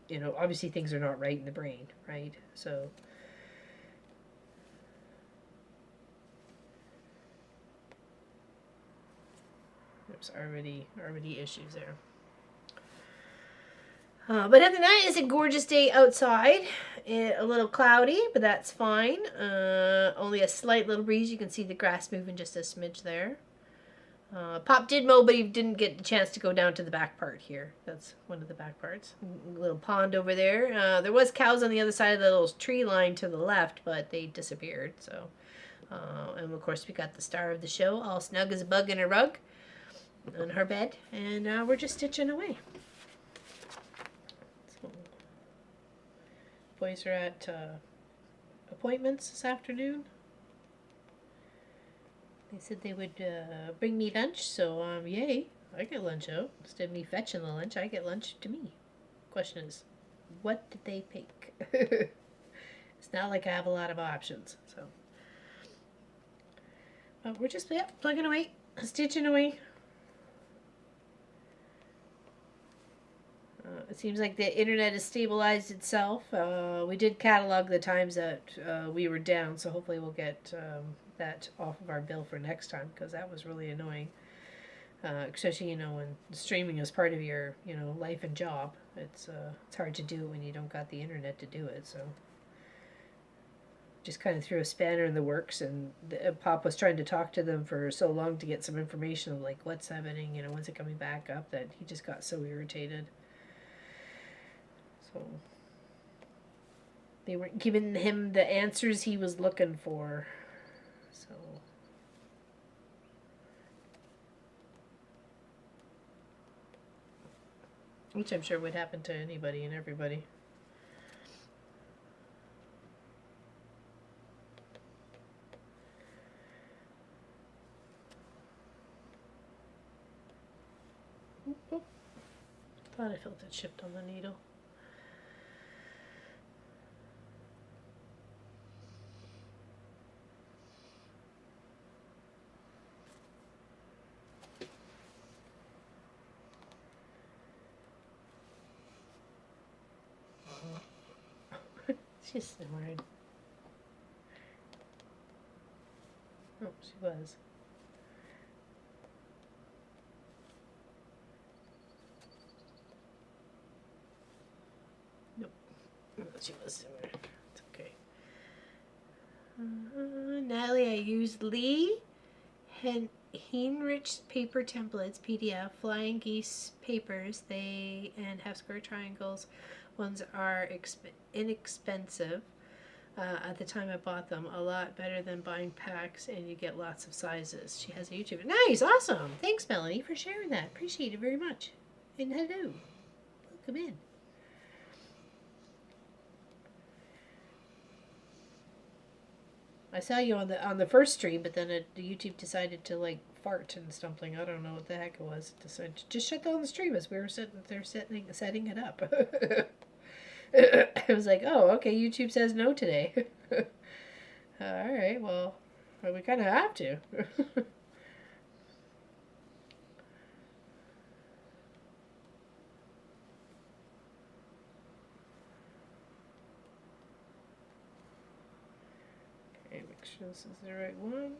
[SPEAKER 1] you know, obviously things are not right in the brain, right? So there's already issues there. But other than that, it's a gorgeous day outside. A little cloudy, but that's fine. Only a slight little breeze. You can see the grass moving just a smidge there. Pop did mow, but he didn't get the chance to go down to the back part here. That's one of the back parts. A little pond over there. There was cows on the other side of the little tree line to the left, but they disappeared. So, and of course we got the star of the show, all snug as a bug in a rug on her bed, and we're just stitching away. So, boys are at appointments this afternoon. They said they would bring me lunch, so yay, I get lunch out. Instead of me fetching the lunch, I get lunch to me. Question is, what did they pick? It's not like I have a lot of options, so. But we're just, yeah, plugging away, stitching away. It seems like the internet has stabilized itself. We did catalog the times that we were down, so hopefully we'll get that off of our bill for next time, because that was really annoying. Especially, you know, when streaming is part of your, you know, life and job. It's hard to do when you don't got the internet to do it, so. Just kind of threw a spanner in the works, and Pop was trying to talk to them for so long to get some information of, like, what's happening, you know, when's it coming back up, that he just got so irritated. So they weren't giving him the answers he was looking for. So which I'm sure would happen to anybody and everybody. Oop, oop. Thought I felt it shipped on the needle. She's snoring. Oh, she was. Nope. No, she was snoring. It's okay. Natalie, I used Lee Heinrich's paper templates, PDF, flying geese papers. They and half square triangles. Ones are inexpensive. At the time I bought them, a lot better than buying packs, and you get lots of sizes. She has a YouTube. Nice, awesome. Thanks, Melanie, for sharing that. Appreciate it very much. And hello. Welcome in. I saw you on the first stream, but then the YouTube decided to like fart and something. I don't know what the heck it was. It decided to just shut down the stream as we were sitting there setting it up. I was like, oh, okay, YouTube says no today. All right, well, we kind of have to. Okay, make sure this is the right one.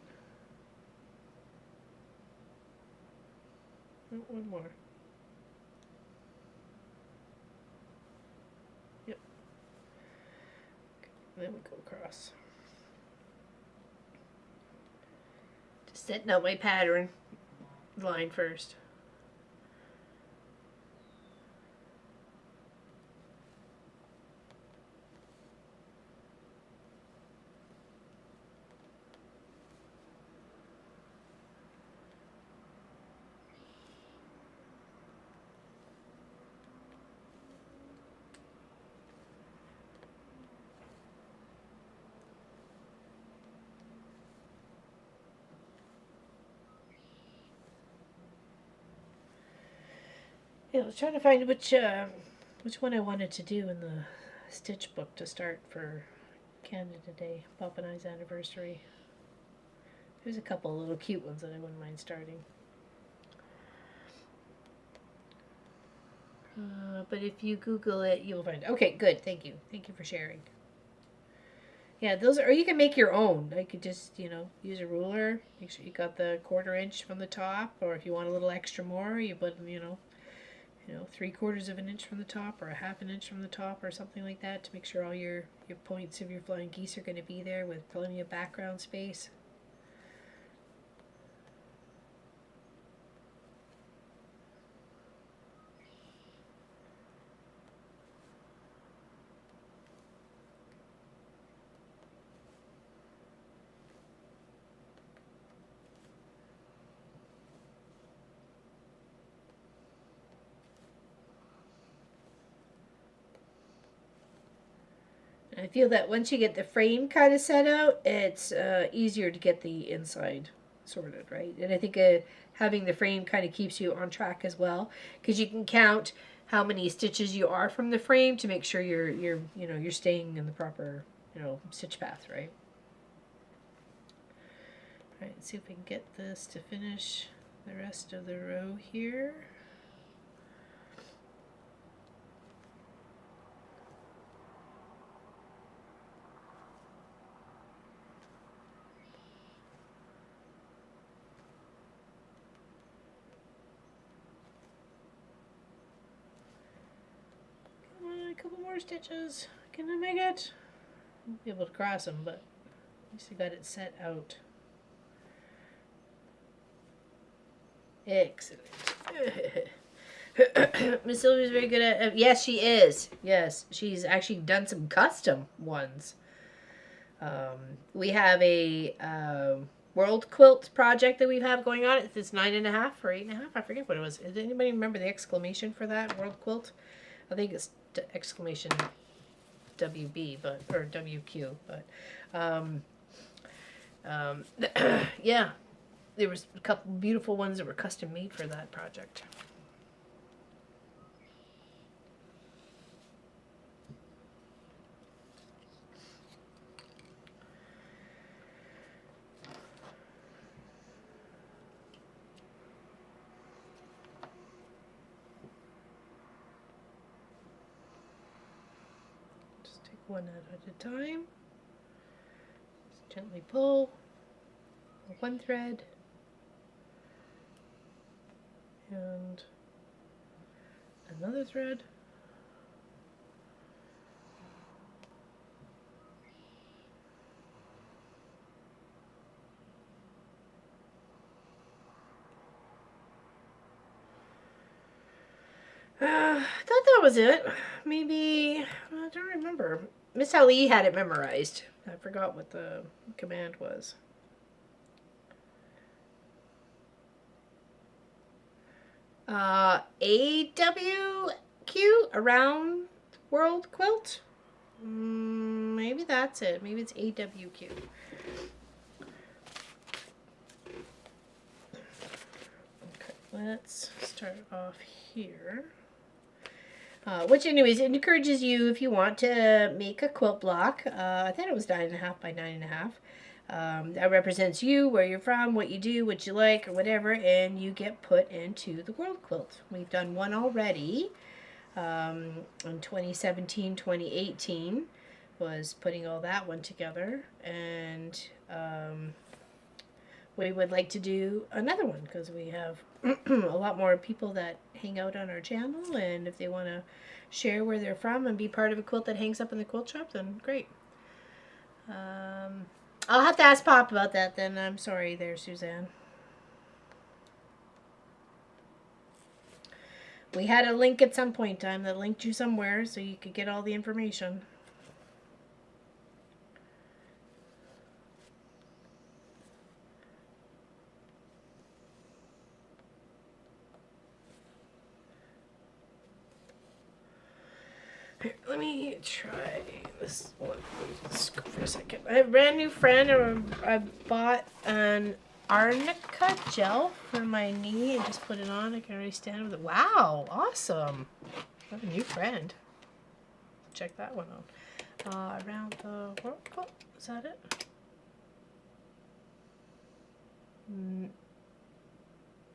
[SPEAKER 1] Oh, one more. Yep. Okay, then we go across. Just setting out my pattern line first. Yeah, I was trying to find which one I wanted to do in the stitch book to start for Canada Day, Pop and I's anniversary. There's a couple of little cute ones that I wouldn't mind starting. But if you Google it, you'll find it. Okay, good. Thank you. Thank you for sharing. Yeah, those are, or you can make your own. I could just, use a ruler. Make sure you got the 1/4 inch from the top, or if you want a little extra more, you put, 3/4 of an inch from the top, or a 1/2 an inch from the top, or something like that, to make sure all your points of your flying geese are going to be there with plenty of background space. I feel that once you get the frame kind of set out, it's easier to get the inside sorted, right? And I think having the frame kind of keeps you on track as well, because you can count how many stitches you are from the frame to make sure you're staying in the proper stitch path, right? All right, let's see if we can get this to finish the rest of the row here. A couple more stitches. Can I make it? Won't be able to cross them, but at least I got it set out. Excellent. Miss Sylvia's very good at. Yes, she is. Yes, she's actually done some custom ones. We have a world quilt project that we have going on. It's 9.5 or 8.5. I forget what it was. Does anybody remember the exclamation for that world quilt? I think it's exclamation WB, or WQ, but yeah, there was a couple beautiful ones that were custom made for that project. One at a time. Just gently pull one thread and another thread. I thought that was it. Maybe, I don't remember. Miss Ali had it memorized. I forgot what the command was. AWQ, around world quilt? Maybe that's it. Maybe it's AWQ. Okay, let's start off here. Which anyways, it encourages you, if you want to make a quilt block. I thought it was 9.5 by 9.5. That represents you, where you're from, what you do, what you like, or whatever, and you get put into the world quilt. We've done one already in 2017, 2018 was putting all that one together, and we would like to do another one because we have a lot more people that hang out on our channel, and if they want to share where they're from and be part of a quilt that hangs up in the quilt shop, then great. I'll have to ask Pop about that then. I'm sorry there, Suzanne. We had a link at some point in time that linked you somewhere so you could get all the information. Here, let me try this one. Let's go for a second. I have a brand new friend I bought an arnica gel for my knee and just put it on. I can already stand with it. Wow, awesome. I have a new friend. Check that one out. Around the world. Oh, is that it?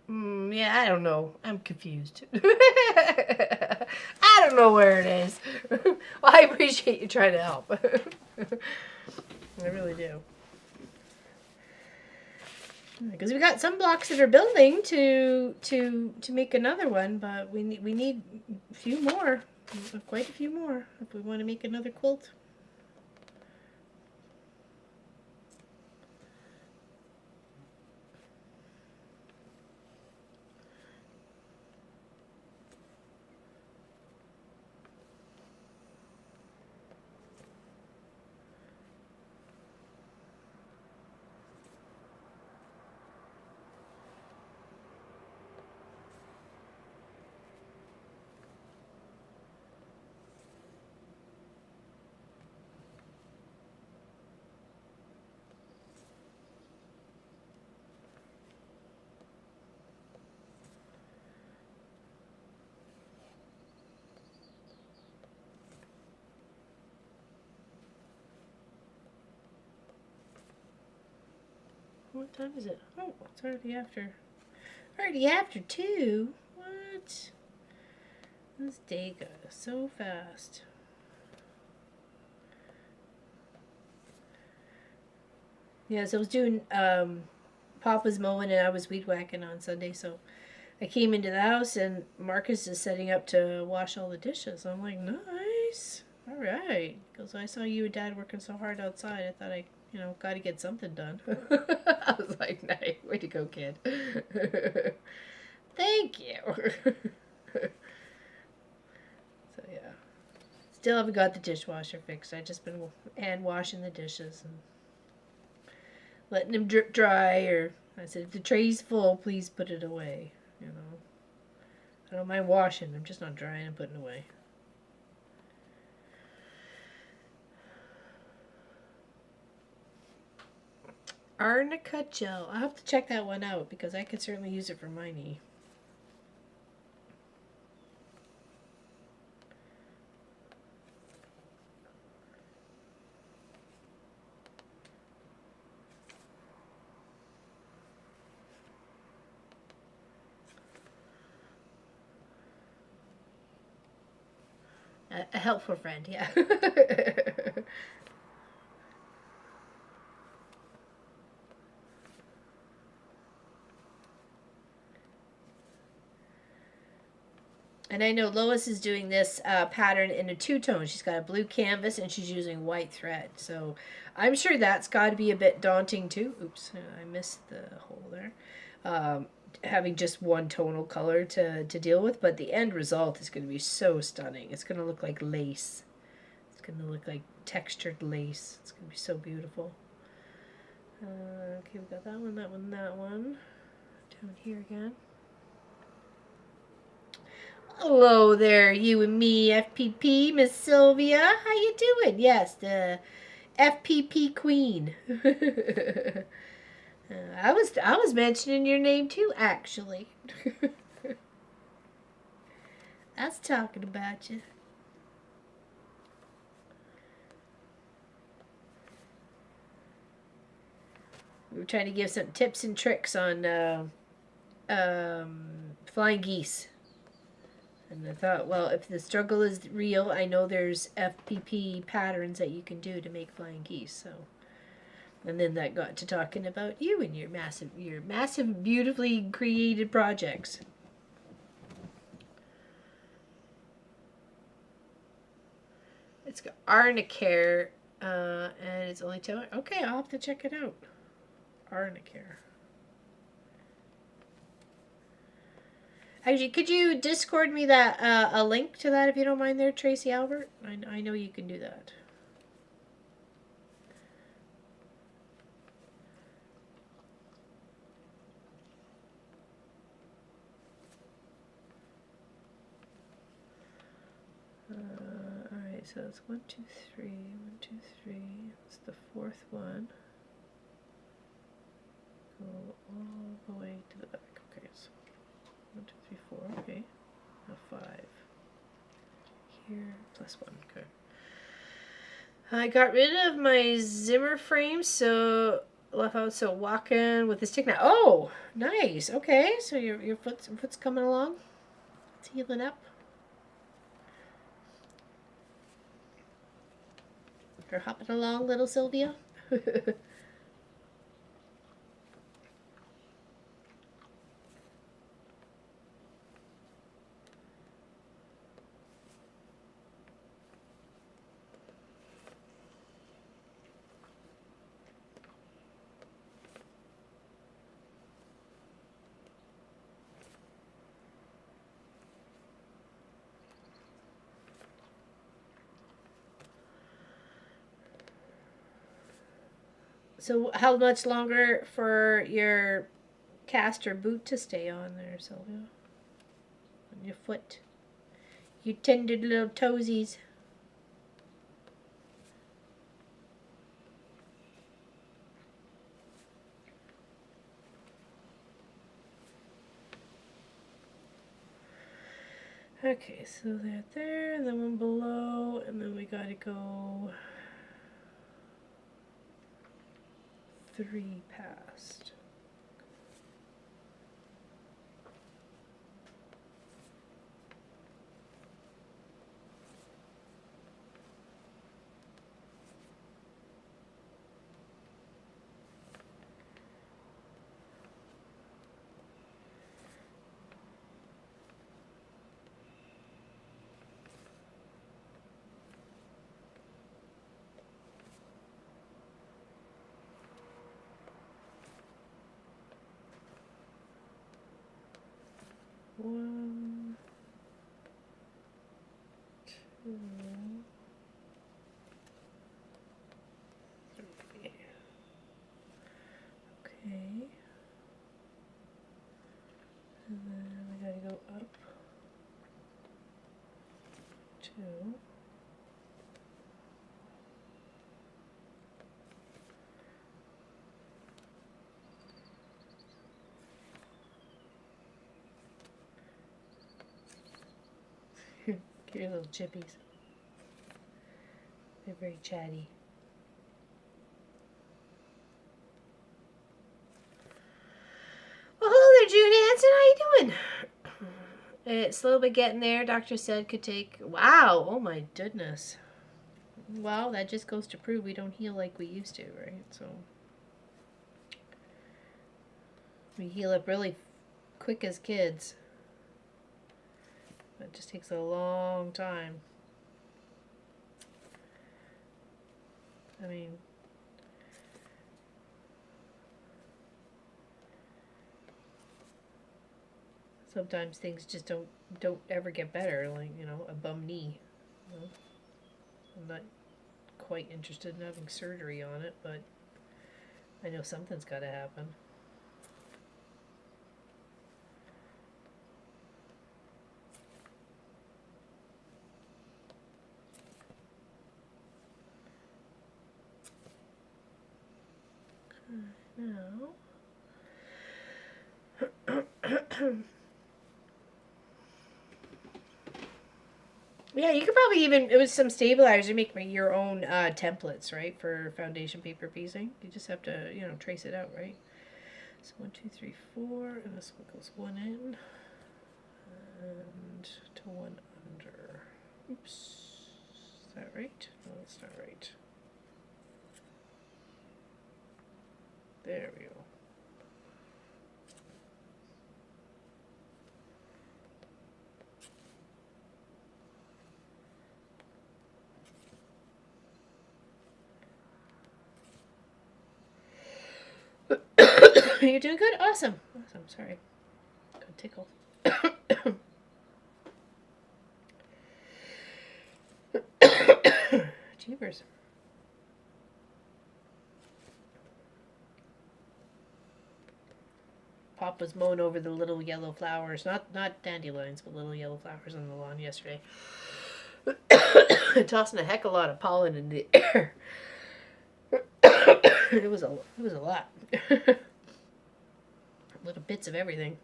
[SPEAKER 1] Yeah, I don't know. I'm confused. I don't know where it is. Well, I appreciate you trying to help. I really do. Because we got some blocks that are building to make another one, but we need a few more, quite a few more, if we want to make another quilt. What time is it? Oh, it's already after. Already after 2? What? This day goes so fast. Yeah, so I was doing Papa's mowing and I was weed whacking on Sunday, so I came into the house and Marcus is setting up to wash all the dishes. I'm like, nice. All right. Because I saw you and Dad working so hard outside. I thought got to get something done. I was like, nice. Way to go, kid. Thank you. So, yeah. Still haven't got the dishwasher fixed. I've just been hand washing the dishes and letting them drip dry. Or I said, if the tray's full, please put it away. I don't mind washing. I'm just not drying and putting away. Arnica gel. I'll have to check that one out because I could certainly use it for my knee. A helpful friend, yeah. And I know Lois is doing this pattern in a two-tone. She's got a blue canvas and she's using white thread. So I'm sure that's got to be a bit daunting too. Oops, I missed the hole there. Having just one tonal color to deal with. But the end result is going to be so stunning. It's going to look like lace. It's going to look like textured lace. It's going to be so beautiful. Okay, we got that one, that one, that one. Down here again. Hello there, you and me, FPP, Miss Sylvia. How you doing? Yes, the FPP Queen. I was mentioning your name too, actually. I was talking about you. We were trying to give some tips and tricks on flying geese. And I thought, well, if the struggle is real, I know there's FPP patterns that you can do to make flying geese. So, and then that got to talking about you and your massive, beautifully created projects. It's got Arnicare, and it's only $10. Okay, I'll have to check it out. Arnicare. Actually, could you Discord me that a link to that if you don't mind there, Tracy Albert? I know you can do that. Alright, so it's 1, 2, 3, 1, 2, 3. It's the fourth one. Go here. +1. Okay. I got rid of my Zimmer frame, so left out. So walking with the stick now. Oh, nice. Okay, so your foot's coming along. It's healing up. You're hopping along, little Sylvia. So how much longer for your cast or boot to stay on there, Sylvia? On your foot. You tender little toesies. Okay, so they're there, and then one below, and then we gotta go 3 past. One, 2, 3. Okay. And then we gotta go up 2. Your little chippies. They're very chatty. Well, hello there, June Hansen. How you doing? It's slow but getting there. Doctor said could take... Wow. Oh, my goodness. Well, that just goes to prove we don't heal like we used to, right? So we heal up really quick as kids. It just takes a long time. I mean, sometimes things just don't ever get better, like, you know, a bum knee. You know? I'm not quite interested in having surgery on it, but I know something's got to happen. Now, yeah, you could probably even, it was some stabilizers, you make your own templates, right, for foundation paper piecing. You just have to, you know, trace it out, right? So 1, 2, 3, 4, and this one goes 1 in, and to 1 under. Oops, is that right? No, that's not right. There we go. You're doing good? Awesome. Awesome. Sorry. Got tickled. Jeepers. Pop was mowing over the little yellow flowers. Not dandelions, but little yellow flowers on the lawn yesterday. Tossing a heck of a lot of pollen in the air. It was a lot. Little bits of everything.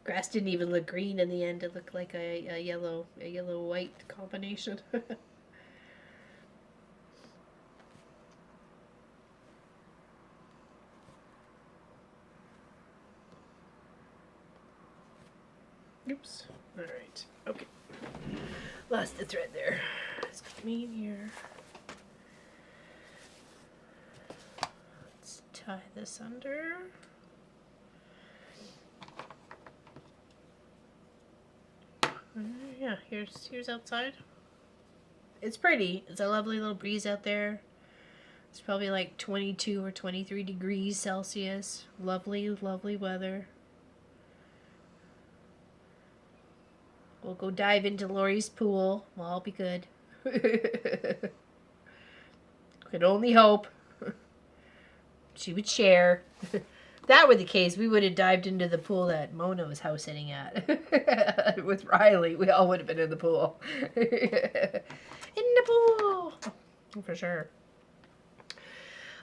[SPEAKER 1] Grass didn't even look green in the end. It looked like a yellow-white combination. Oops. All right. Okay. Lost the thread there. Let's get me in here. Let's tie this under. Yeah, here's outside. It's pretty. It's a lovely little breeze out there. It's probably like 22 or 23 degrees Celsius. Lovely, lovely weather. We'll go dive into Lori's pool. We'll all be good. Could only hope. She would share. If that were the case, we would have dived into the pool that Mona was house sitting at. With Riley, we all would have been in the pool. In the pool! For sure.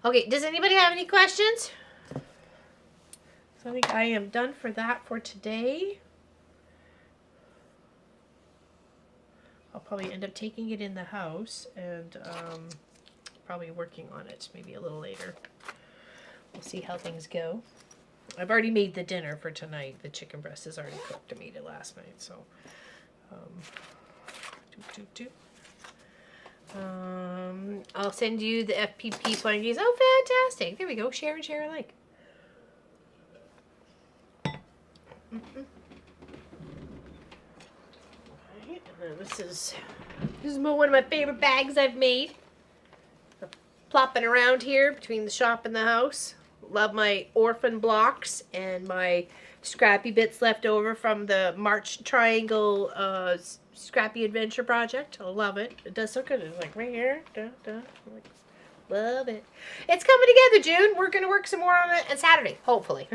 [SPEAKER 1] Okay, does anybody have any questions? So I think I am done for that for today. I'll probably end up taking it in the house and probably working on it maybe a little later. We'll see how things go. I've already made the dinner for tonight. The chicken breast is already cooked. I made it last night, so. I'll send you the FPP blankies. Oh, fantastic! There we go. Share and share alike. Alright, and then this is one of my favorite bags I've made. Plopping around here between the shop and the house. Love my orphan blocks and my scrappy bits left over from the March Triangle Scrappy Adventure Project. I love it. It does so good. It's like right here. Like, love it. It's coming together, June. We're going to work some more on it on Saturday, hopefully.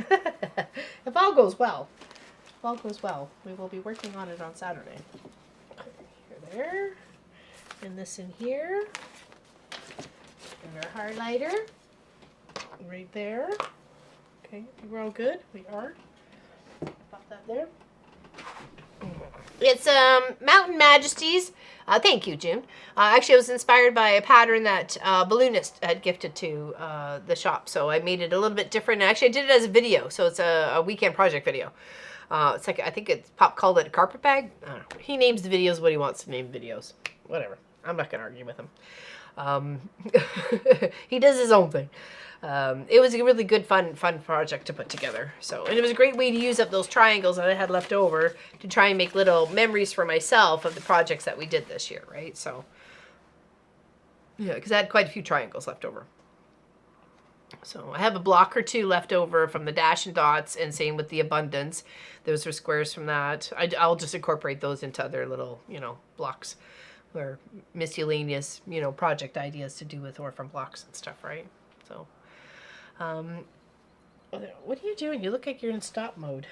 [SPEAKER 1] If all goes well. If all goes well, we will be working on it on Saturday. Here, there. And this in here. And our highlighter. Right there. Okay, we're all good. We are. Pop that there. It's Mountain Majesties. Thank you, June. Actually, I was inspired by a pattern that Balloonist had gifted to the shop, so I made it a little bit different. Actually, I did it as a video, so it's a weekend project video. It's like, I think Pop called it a carpet bag. I don't know. He names the videos what he wants to name videos. Whatever. I'm not going to argue with him. He does his own thing. It was a really good, fun project to put together. So, and it was a great way to use up those triangles that I had left over to try and make little memories for myself of the projects that we did this year, right? So, yeah, because I had quite a few triangles left over. So I have a block or two left over from the dash and dots, and same with the abundance. Those are squares from that. I'll just incorporate those into other little, blocks or miscellaneous, project ideas to do with orphan blocks and stuff, right? So, what are you doing? You look like you're in stop mode.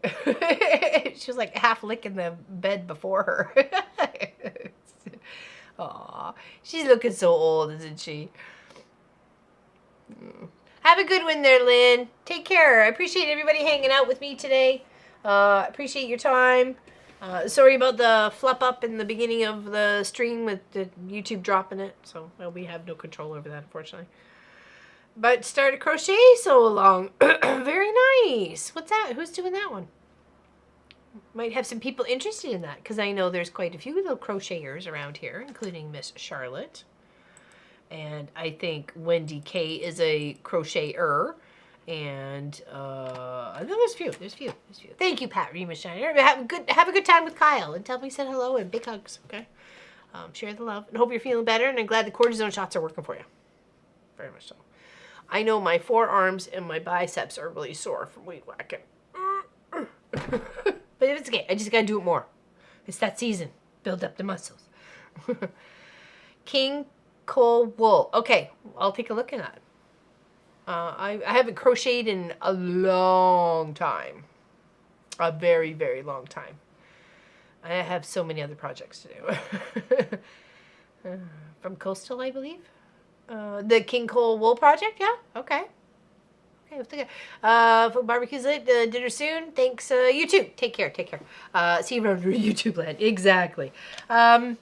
[SPEAKER 1] She was like half licking the bed before her. Aw, she's looking so old, isn't she? Have a good one there, Lynn. Take care. I appreciate everybody hanging out with me today. Appreciate your time. Sorry about the flub up in the beginning of the stream with the YouTube dropping it. So, well, we have no control over that, unfortunately. But start a crochet sew along. Very nice. What's that? Who's doing that one? Might have some people interested in that, because I know there's quite a few little crocheters around here, including Miss Charlotte. And I think Wendy K is a crocheter. And I know there's a few. Thank you, Pat Rima Shiner. Have a good time with Kyle, and tell me he said hello and big hugs. Okay. Share the love, and hope you're feeling better. And I'm glad the cortisone shots are working for you. Very much so. I know my forearms and my biceps are really sore from weed whacking. But it's okay. I just gotta do it more. It's that season. Build up the muscles. King Cole wool. Okay, I'll take a look at that. I haven't crocheted in a long time. A very, very long time. I have so many other projects to do. From Coastal, I believe. The King Cole Wool Project, yeah? Okay. Okay, we'll take care. For barbecue's lit. Dinner soon. Thanks. You too. Take care. Take care. See you around YouTube land. Exactly. All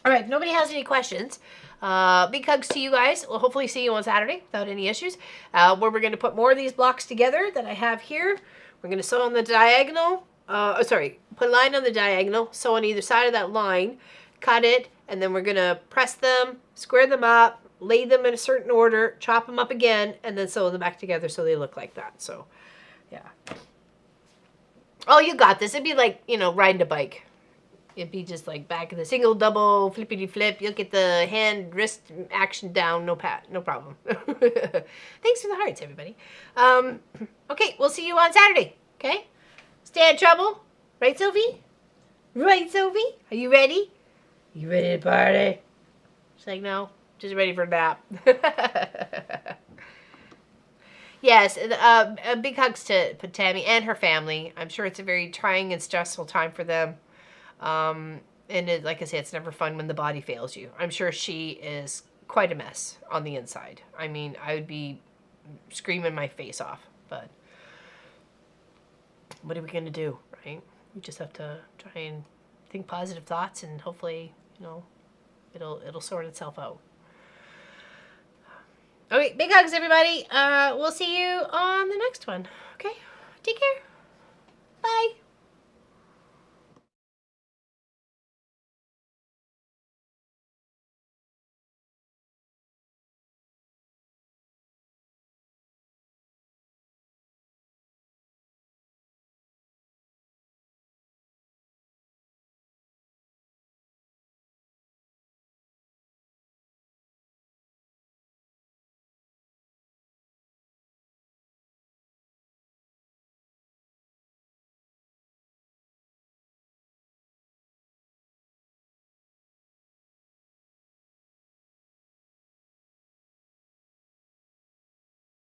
[SPEAKER 1] right. If nobody has any questions, big hugs to you guys. We'll hopefully see you on Saturday without any issues. Where we're going to put more of these blocks together that I have here. We're going to sew on the diagonal. Put a line on the diagonal. Sew on either side of that line. Cut it. And then we're going to press them, square them up, lay them in a certain order, chop them up again, and then sew them back together so they look like that. So, yeah. Oh, you got this. It'd be like, riding a bike. It'd be just like back in the single, double, flippity flip. You'll get the hand, wrist action down. No problem. Thanks for the hearts, everybody. Okay, we'll see you on Saturday. Okay? Stay out of trouble. Right, Sophie? Right, Sophie? Are you ready? You ready to party? She's like, no. Just ready for a nap. Yes, big hugs to Tammy and her family. I'm sure it's a very trying and stressful time for them. And like I said, it's never fun when the body fails you. I'm sure she is quite a mess on the inside. I mean, I would be screaming my face off. But what are we going to do, right? We just have to try and think positive thoughts, and hopefully, it'll sort itself out. Okay, big hugs, everybody. We'll see you on the next one. Okay, take care. Bye.